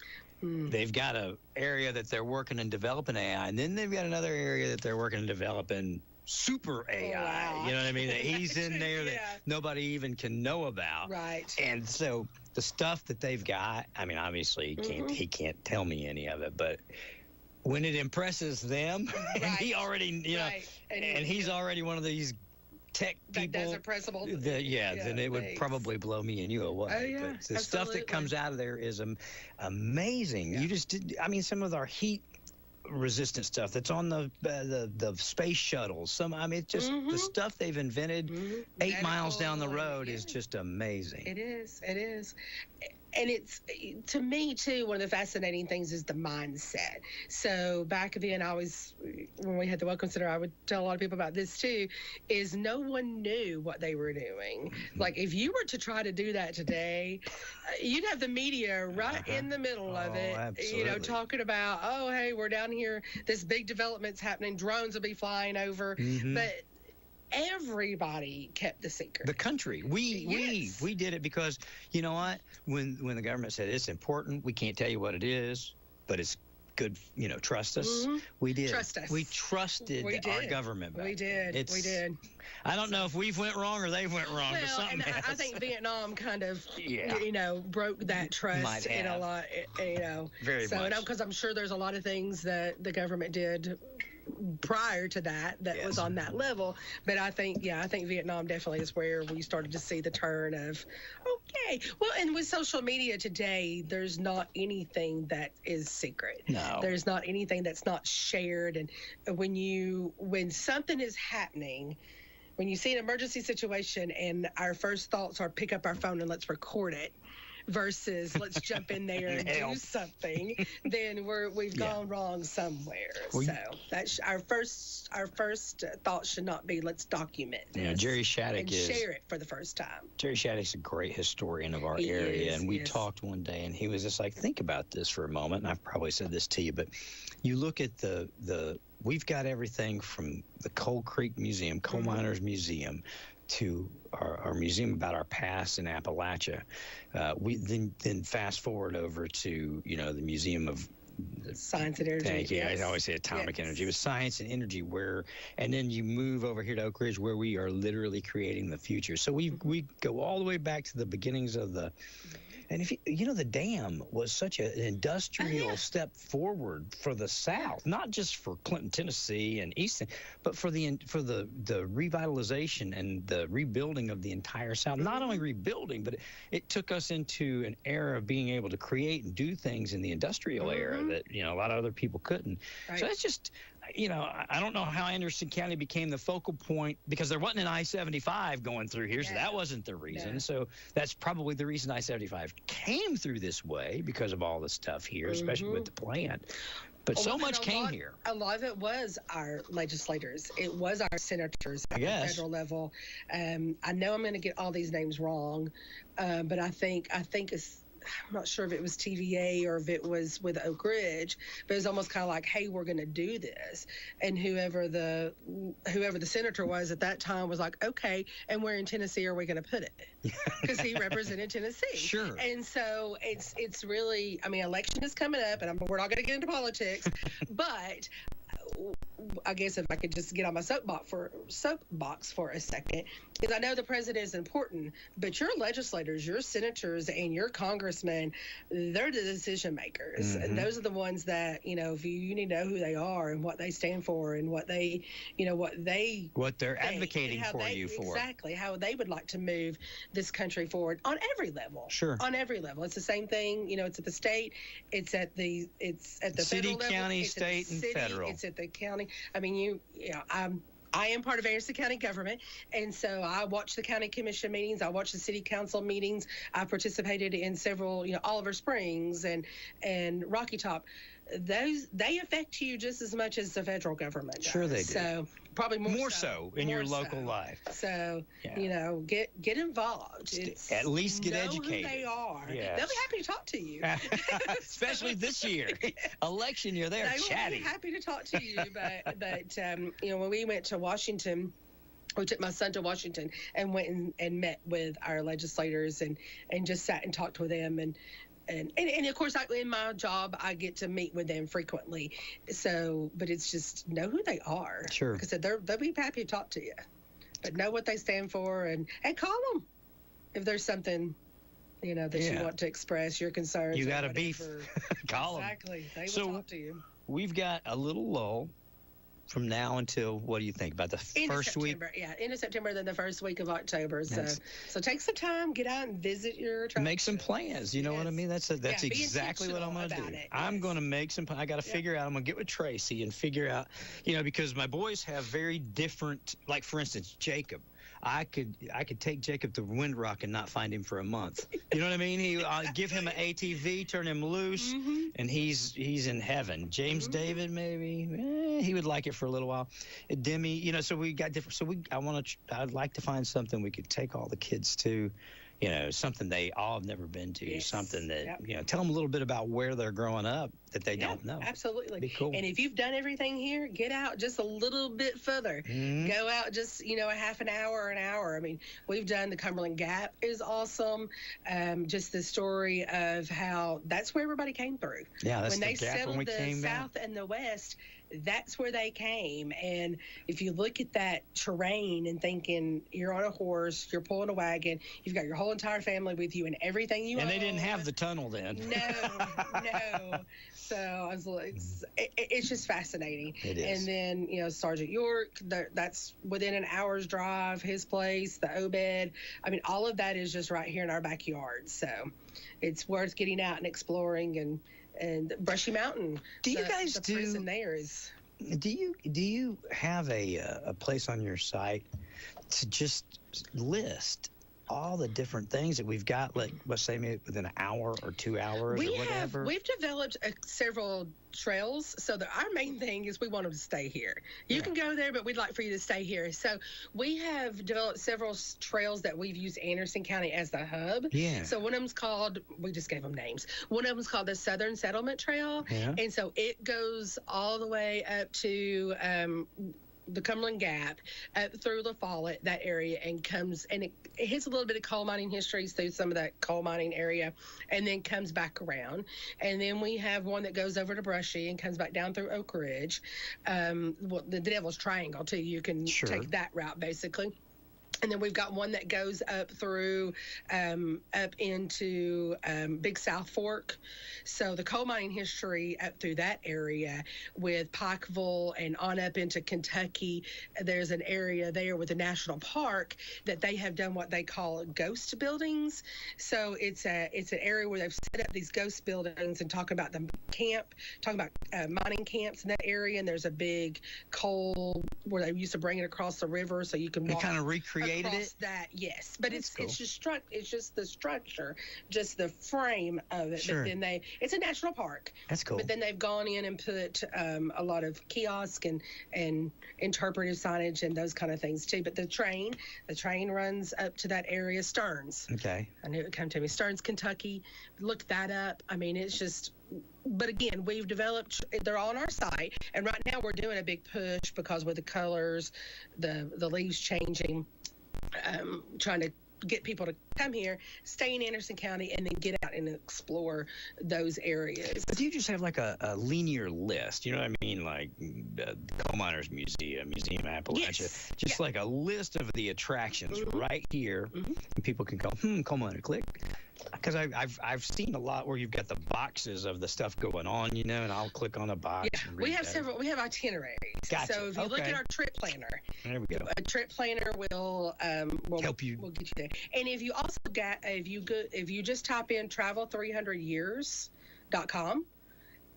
They've got an area that they're working and developing AI, and then they've got another area that they're working and developing super AI. Wow. You know what I mean? That he's in there that nobody even can know about. Right. And so the stuff that they've got, I mean, obviously he can't tell me any of it, but when it impresses them, and he already, and he's already one of these tech people that does impressible. Then it would probably blow me and you away. Oh, yeah, but the stuff that comes out of there is amazing. You just did. I mean, some of our heat resistant stuff that's on the space shuttles. It's just the stuff they've invented 8 miles down the road is just amazing. It is. And it's, to me, too, one of the fascinating things is the mindset. So back then, when we had the Welcome Center, I would tell a lot of people about this, too, is no one knew what they were doing. Like, if you were to try to do that today, you'd have the media right in the middle of it, absolutely. Talking about, oh, hey, we're down here, this big development's happening, drones will be flying over. But everybody kept the secret. The country. We did it because, you know what? When the government said it's important, we can't tell you what it is, but it's good, trust us. We did. Trust us. We trusted our government back We did. We did. I don't know if we've went wrong or they've went wrong, but something and I think Vietnam kind of, broke that trust in a lot, Very much. Because I'm sure there's a lot of things that the government did prior to that was on that level. But I think Vietnam definitely is where we started to see the turn of, okay. Well, and with social media today, there's not anything that is secret. No. There's not anything that's not shared. And when something is happening, when you see an emergency situation and our first thoughts are pick up our phone and let's record it, versus let's jump in there and do something, then we've gone wrong somewhere. So that's our first thought should not be let's document this. Jerry Shattuck and share it for the first time. Jerry Shattuck's a great historian of our area, and we talked one day, and he was just like, think about this for a moment. And I've probably said this to you, but you look at we've got everything from the Coal Creek Museum, Coal Miners Museum, to our museum about our past in Appalachia. We then fast forward over to the Museum of Science and Energy. Thank you. I always say atomic energy, but science and energy. And then you move over here to Oak Ridge, where we are literally creating the future. So we go all the way back to the beginnings of the. And if the dam was such an industrial step forward for the South, not just for Clinton, Tennessee, and Easton, but for the revitalization and the rebuilding of the entire South. Not only rebuilding, but it took us into an era of being able to create and do things in the industrial era that a lot of other people couldn't. Right. So it's just. I don't know how Anderson County became the focal point, because there wasn't an I-75 going through here, so that wasn't the reason. No. So that's probably the reason I-75 came through this way, because of all the stuff here, especially with the plant. But so much came here. A lot of it was our legislators. It was our senators at the federal level. I know I'm going to get all these names wrong, but I think it's. I'm not sure if it was TVA or if it was with Oak Ridge, but it was almost kind of like, hey, we're going to do this. And whoever the senator was at that time was like, okay, and where in Tennessee are we going to put it? Because he represented Tennessee. Sure. And so it's really, election is coming up, and we're not going to get into politics, but I guess if I could just get on my soapbox for a second, because I know the president is important, but your legislators, your senators, and your congressmen, they're the decision makers. And those are the ones that, if you need to know who they are and what they stand for and what they're advocating for you for. Exactly, how they would like to move this country forward on every level. Sure. On every level. It's the same thing, it's at the state, it's at the city, federal county, level, state, and federal. It's at the county. I am part of Anderson County government, and so I watch the county commission meetings. I watch the city council meetings. I participated in several, Oliver Springs and Rocky Top. They affect you just as much as the federal government does. Sure they do. So probably more so in your local life. So get involved. At least get educated. Know who they are. Yes. They'll be happy to talk to you. Especially this year, election year. They're chatty. Will be happy to talk to you. But when we went to Washington. We took my son to Washington and went and met with our legislators and just sat and talked with them. And of course, in my job, I get to meet with them frequently. So, but it's just know who they are. Sure. Because they'll be happy to talk to you, but know what they stand for and call them if there's something, that you want to express your concerns. You got a beef. Call them. Exactly. They will talk to you. We've got a little lull from now until, what do you think, about the first week? Yeah, end of September, then the first week of October. So take some time, get out and visit your attractions. Make some plans. You know what I mean? That's exactly what I'm going to do. I'm going to make some. I got to figure out. I'm going to get with Tracy and figure out. Because my boys have very different. Like for instance, Jacob. I could take Jacob to Windrock and not find him for a month. You know what I mean? I'll give him an ATV, turn him loose, and he's in heaven. James David, maybe he would like it for a little while. Demi, so we got different. So I'd like to find something we could take all the kids to. Something they all have never been to, Yes. something that, tell them a little bit about where they're growing up that they don't know. Absolutely. Be cool. And if you've done everything here, get out just a little bit further. Go out just, a half an hour or an hour. I mean, we've done the Cumberland Gap is awesome. Just the story of how that's where everybody came through. Yeah, that's when the they gap settled when we the came South down. and the West, that's where they came. And if you look at that terrain and thinking you're on a horse, you're pulling a wagon, you've got your whole entire family with you and everything you own. And they didn't have the tunnel then. No. So I was like, it's just fascinating. It is. And then, Sergeant York, that's within an hour's drive, his place, the Obed. I mean, all of that is just right here in our backyard. So it's worth getting out and exploring and Brushy Mountain. Do you guys the prison there is. Do you have a place on your site to just list all the different things that we've got, like let's say maybe within an hour or 2 hours or whatever? We've developed several trails. So our main thing is we want them to stay here. You can go there, but we'd like for you to stay here. So we have developed several trails that we've used Anderson County as the hub. Yeah. So one of them's called, we just gave them names. One of them's called the Southern Settlement Trail. Yeah. And so it goes all the way up to the Cumberland Gap, up through La Follette, that area, and comes, and it hits a little bit of coal mining history through some of that coal mining area, and then comes back around. And then we have one that goes over to Brushy and comes back down through Oak Ridge. The Devil's Triangle, too. You can take that route, basically. And then we've got one that goes up through, up into Big South Fork. So the coal mining history up through that area with Pikeville and on up into Kentucky. There's an area there with a national park that they have done what they call ghost buildings. So it's an area where they've set up these ghost buildings and talking about mining camps in that area. And there's a big coal where they used to bring it across the river so you can walk. They kind of recreated across it. That, yes, but That's cool. it's just the structure, just the frame of it. Sure. But then it's a national park. That's cool. But then they've gone in and put a lot of kiosk and interpretive signage and those kind of things too. But the train runs up to that area, Stearns. Okay. I knew it would come to me. Stearns, Kentucky. Look that up. I mean, it's just. But again, we've developed, they're all on our site, and right now we're doing a big push because with the colors, the leaves changing, trying to get people to come here, stay in Anderson County, and then get out and explore those areas. But do you just have like a linear list? You know what I mean? Like the Coal Miners Museum of Appalachia. Yes. Just like a list of the attractions right here. And people can go, Coal Miner, click. Because I've seen a lot where you've got the boxes of the stuff going on, and I'll click on a box. Yeah, and read we have that. several. We have itineraries. Gotcha. So if you look at our trip planner, there we go. a trip planner will help you. We'll get you there. And if you also if you just type in travel300years.com,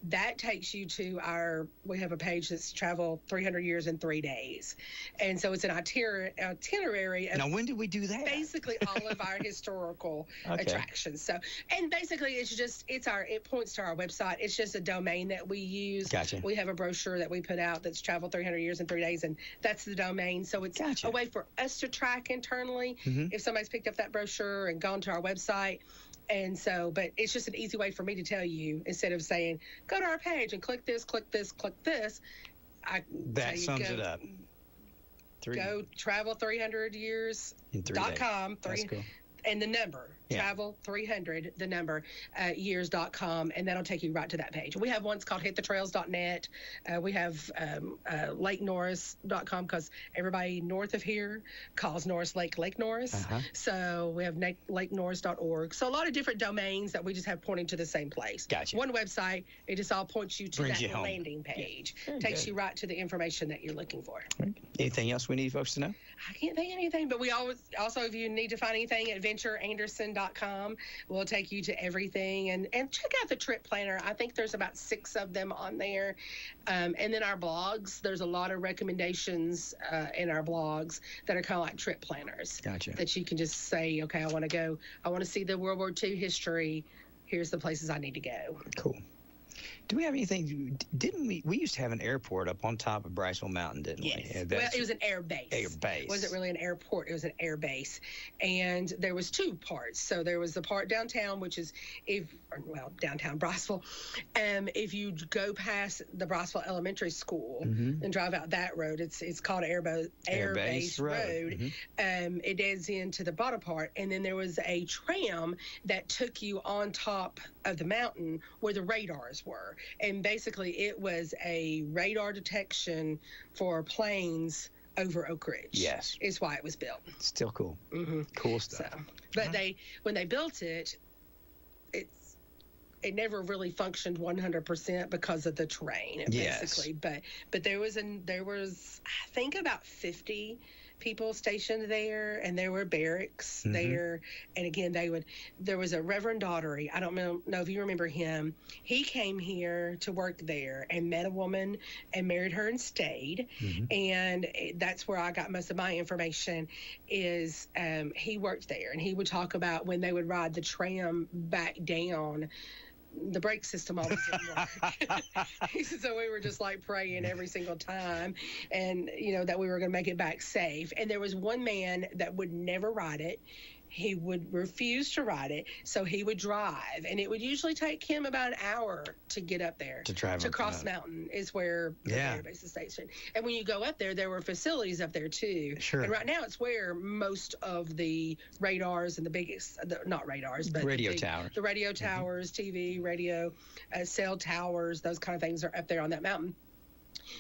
that takes you to we have a page that's travel 300 years in 3 days. And so it's an itinerary of now, when did we do that? basically all of our historical attractions. So, and basically it points to our website. It's just a domain that we use. Gotcha. We have a brochure that we put out that's travel 300 years in 3 days, and that's the domain. So it's a way for us to track internally if somebody's picked up that brochure and gone to our website. And so, but it's just an easy way for me to tell you instead of saying, go to our page and click this, click this, click this. That sums it up. Go travel300years.com. That's cool. And the number. travel 300, the number, years.com, and that'll take you right to that page. We have ones called hitthetrails.net. We have lakenorris.com because everybody north of here calls Norris Lake Lake Norris. So we have lakenorris.org. So a lot of different domains that we just have pointing to the same place. Gotcha. One website, it just all points you to Brings that you home. landing page. Very Takes good. you right to the information that you're looking for. Anything else we need folks to know? I can't think of anything, but we always also, if you need to find anything, adventureanderson.com will take you to everything. And check out the trip planner. I think there's about 6 of them on there. And then our blogs, there's a lot of recommendations in our blogs that are kind of like trip planners. Gotcha. That you can just say, okay, I want to see the World War II history. Here's the places I need to go. Cool. Do we have anything? Didn't we used to have an airport up on top of Briceville Mountain, didn't we? Yes. Well, it was an air base. Air base. It wasn't really an airport. It was an air base. And there was 2 parts. So there was the part downtown, which is downtown Briceville. If you go past the Briceville Elementary School and drive out that road, it's called Air Base Road. It heads into the bottom part. And then there was a tram that took you on top of the mountain where the radars were. And basically it was a radar detection for planes over Oak Ridge. Yes. Is why it was built. Still cool. Cool stuff. So, but when they built it, it never really functioned 100% because of the terrain, basically. But there was I think about 50 people stationed there, and there were barracks there. And again, there was a Reverend Daughtery. I don't know if you remember him. He came here to work there and met a woman and married her and stayed. And that's where I got most of my information is he worked there, and he would talk about when they would ride the tram back down, the brake system always didn't work. He said, so we were just like praying every single time, and that we were going to make it back safe. And there was one man that would never ride it. He would refuse to ride it, so he would drive, and it would usually take him about an hour to get up there. To cross mountain is where the air base is stationed. And when you go up there were facilities up there too. Sure. And right now it's where most of the radars and the biggest, not radars, but radio towers. The radio towers, TV, radio, cell towers, those kind of things are up there on that mountain.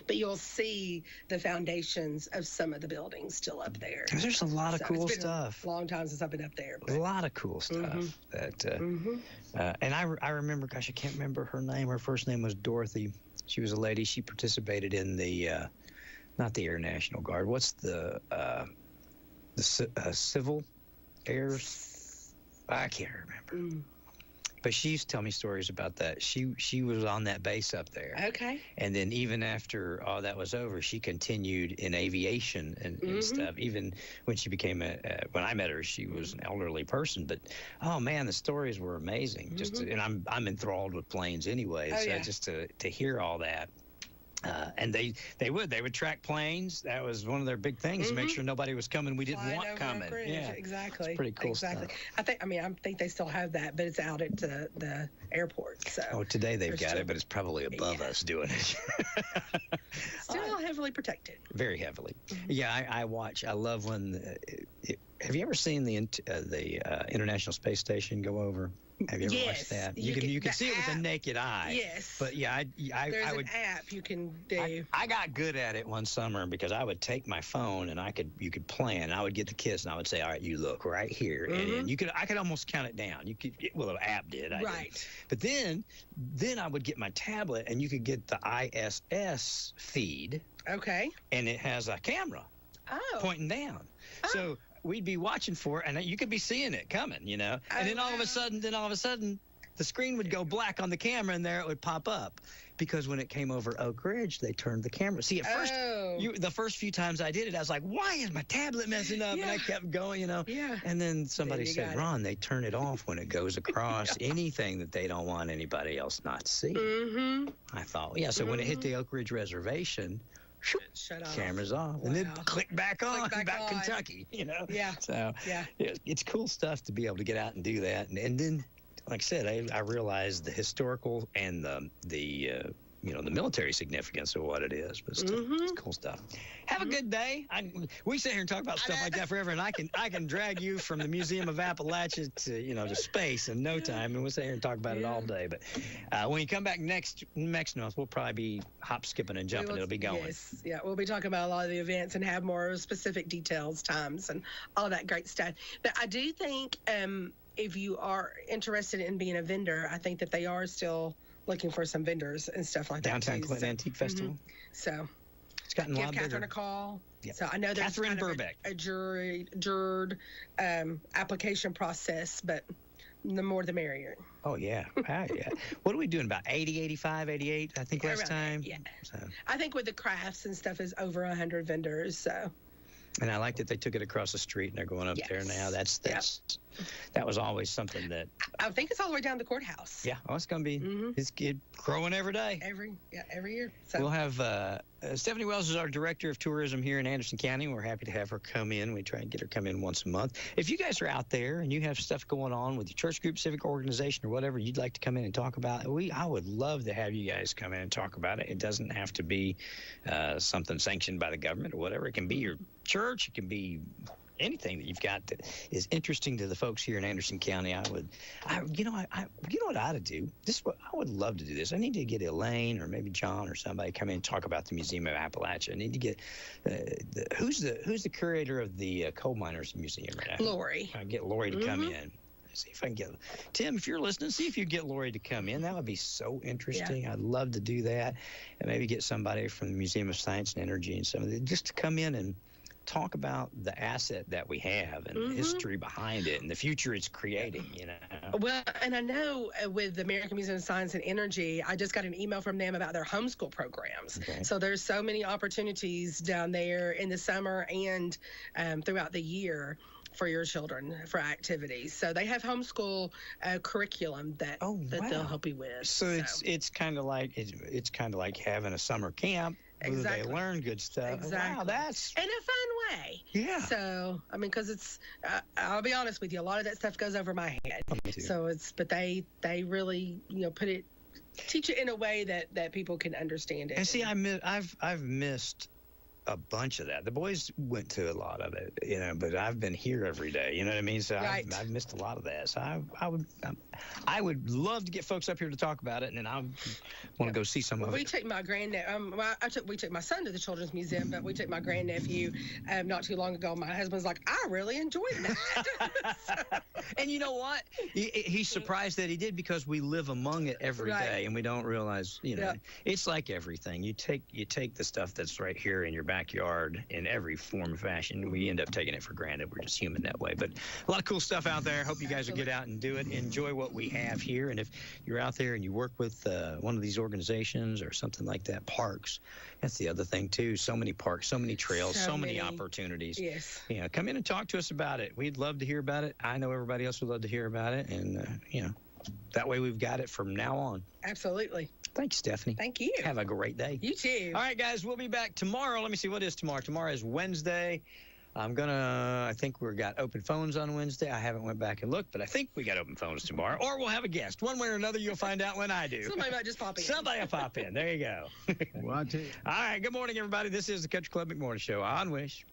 But you'll see the foundations of some of the buildings still up there. There's a lot of cool stuff. It's been a long time since I've been up there. A lot of cool stuff. And I remember, gosh, I can't remember her name. Her first name was Dorothy. She was a lady. She participated in the, not the Air National Guard. What's the Civil Air? I can't remember. But she used to tell me stories about that. She was on that base up there. Okay. And then even after all that was over, she continued in aviation and stuff. Even when she became when I met her, she was an elderly person. But oh man, the stories were amazing. And I'm enthralled with planes anyway. Just to hear all that. And they would track planes. That was one of their big things to make sure nobody was coming we didn't want coming. Yeah, exactly. It's pretty cool stuff. I think they still have that, but it's out at the airport. So today they've got it, but it's probably above us doing it. Still heavily protected. Very heavily. Yeah, I watch. I love when. Have you ever seen the International Space Station go over? Have you ever watched that? You can see it with the naked eye. Yes. But yeah, there's an app you can do. I got good at it one summer because I would take my phone and you could plan. I would get the kids and I would say, all right, you look right here, and I could almost count it down. You could, well, the app did. Right. But then I would get my tablet and you could get the ISS feed. Okay. And it has a camera pointing down. So we'd be watching for it, and you could be seeing it coming, and then all of a sudden, the screen would go black on the camera, and there it would pop up. Because when it came over Oak Ridge, they turned the camera. See, at first, the first few times I did it, I was like, why is my tablet messing up? And I kept going, Yeah. And then somebody said, Ron, they turn it off when it goes across anything that they don't want anybody else not to see. I thought, so when it hit the Oak Ridge Reservation, shut off. Camera's off, and then click back on, back Kentucky, Yeah. So it's cool stuff to be able to get out and do that, and then, like I said, I realized the historical and the the military significance of what it is. But still, it's cool stuff. Have a good day. We sit here and talk about stuff like that forever, and I can drag you from the Museum of Appalachia to space in no time, and we'll sit here and talk about it all day. But when you come back next month, we'll probably be hop, skipping, and jumping. It'll be going. Yes, yeah, we'll be talking about a lot of the events and have more specific details, times, and all that great stuff. But I do think if you are interested in being a vendor, I think that they are still looking for some vendors and stuff like that. Downtown Clinton Antique Festival. So it's gotten a lot bigger. Give Catherine a call. Yep. So I know there's Catherine kind Burbeck. of a jurred application process, but the more the merrier. Oh, yeah. Yeah. What are we doing, about 80, 85, 88, I think, last time? Yeah. So. I think with the crafts and stuff is over 100 vendors, so. And I like that they took it across the street and they're going up there now. That was always something that I think it's all the way down to the courthouse. Yeah, it's going to be it's growing every day. Every year. So. We'll have Stephanie Wells is our director of tourism here in Anderson County. We're happy to have her come in. We try and get her come in once a month. If you guys are out there and you have stuff going on with your church group, civic organization, or whatever you'd like to come in and talk about, I would love to have you guys come in and talk about it. It doesn't have to be something sanctioned by the government or whatever. It can be your church. It can be anything that you've got that is interesting to the folks here in Anderson County. You know what I ought to do? I would love to do this. I need to get Elaine or maybe John or somebody come in and talk about the Museum of Appalachia. I need to get who's the curator of the Coal Miners Museum right now? Lori. I'll get Lori to come in. See if I can get Tim. If you're listening, see if you get Lori to come in. That would be so interesting. I'd love to do that, and maybe get somebody from the Museum of Science and Energy and some of it just to come in and talk about the asset that we have and the history behind it and the future it's creating, Well, and I know with the American Museum of Science and Energy, I just got an email from them about their homeschool programs. Okay. So there's so many opportunities down there in the summer and throughout the year for your children for activities. So they have homeschool curriculum that they'll help you with. So it's kind of like having a summer camp. Exactly. They learn good stuff. Exactly. Wow, that's in a fun way. Yeah. So because it's, I'll be honest with you, a lot of that stuff goes over my head. Me too. So but they really teach it in a way that people can understand it. And see, I've missed a bunch of that. The boys went to a lot of it, but I've been here every day. You know what I mean? So I've missed a lot of that. So I would love to get folks up here to talk about it, and then I want to go see some of it. We took my we took my son to the Children's Museum, but we took my grandnephew not too long ago. My husband's like, I really enjoyed that. And you know what? He's surprised that he did, because we live among it every day, and we don't realize, it's like everything. You take the stuff that's right here in your backyard in every form of fashion. We end up taking it for granted. We're just human that way. But a lot of cool stuff out there. Hope you guys will get out and do it. Enjoy what we have here. And if you're out there and you work with one of these organizations or something like that, parks, that's the other thing too. So many parks, so many trails, so many opportunities. Yes. Come in and talk to us about it. We'd love to hear about it. I know everybody else would love to hear about it. And, that way we've got it from now on. Absolutely. Thanks, Stephanie. Thank you. Have a great day. You too. All right, guys, we'll be back tomorrow. Let me see, what is tomorrow? Tomorrow is Wednesday. I think we've got open phones on Wednesday. I haven't went back and looked, but I think we got open phones tomorrow. Or we'll have a guest. One way or another, you'll find out when I do. Somebody might just pop in. Somebody will pop in. There you go. Well, I tell you. All right, good morning, everybody. This is the Country Club McMorning Show on WYSH.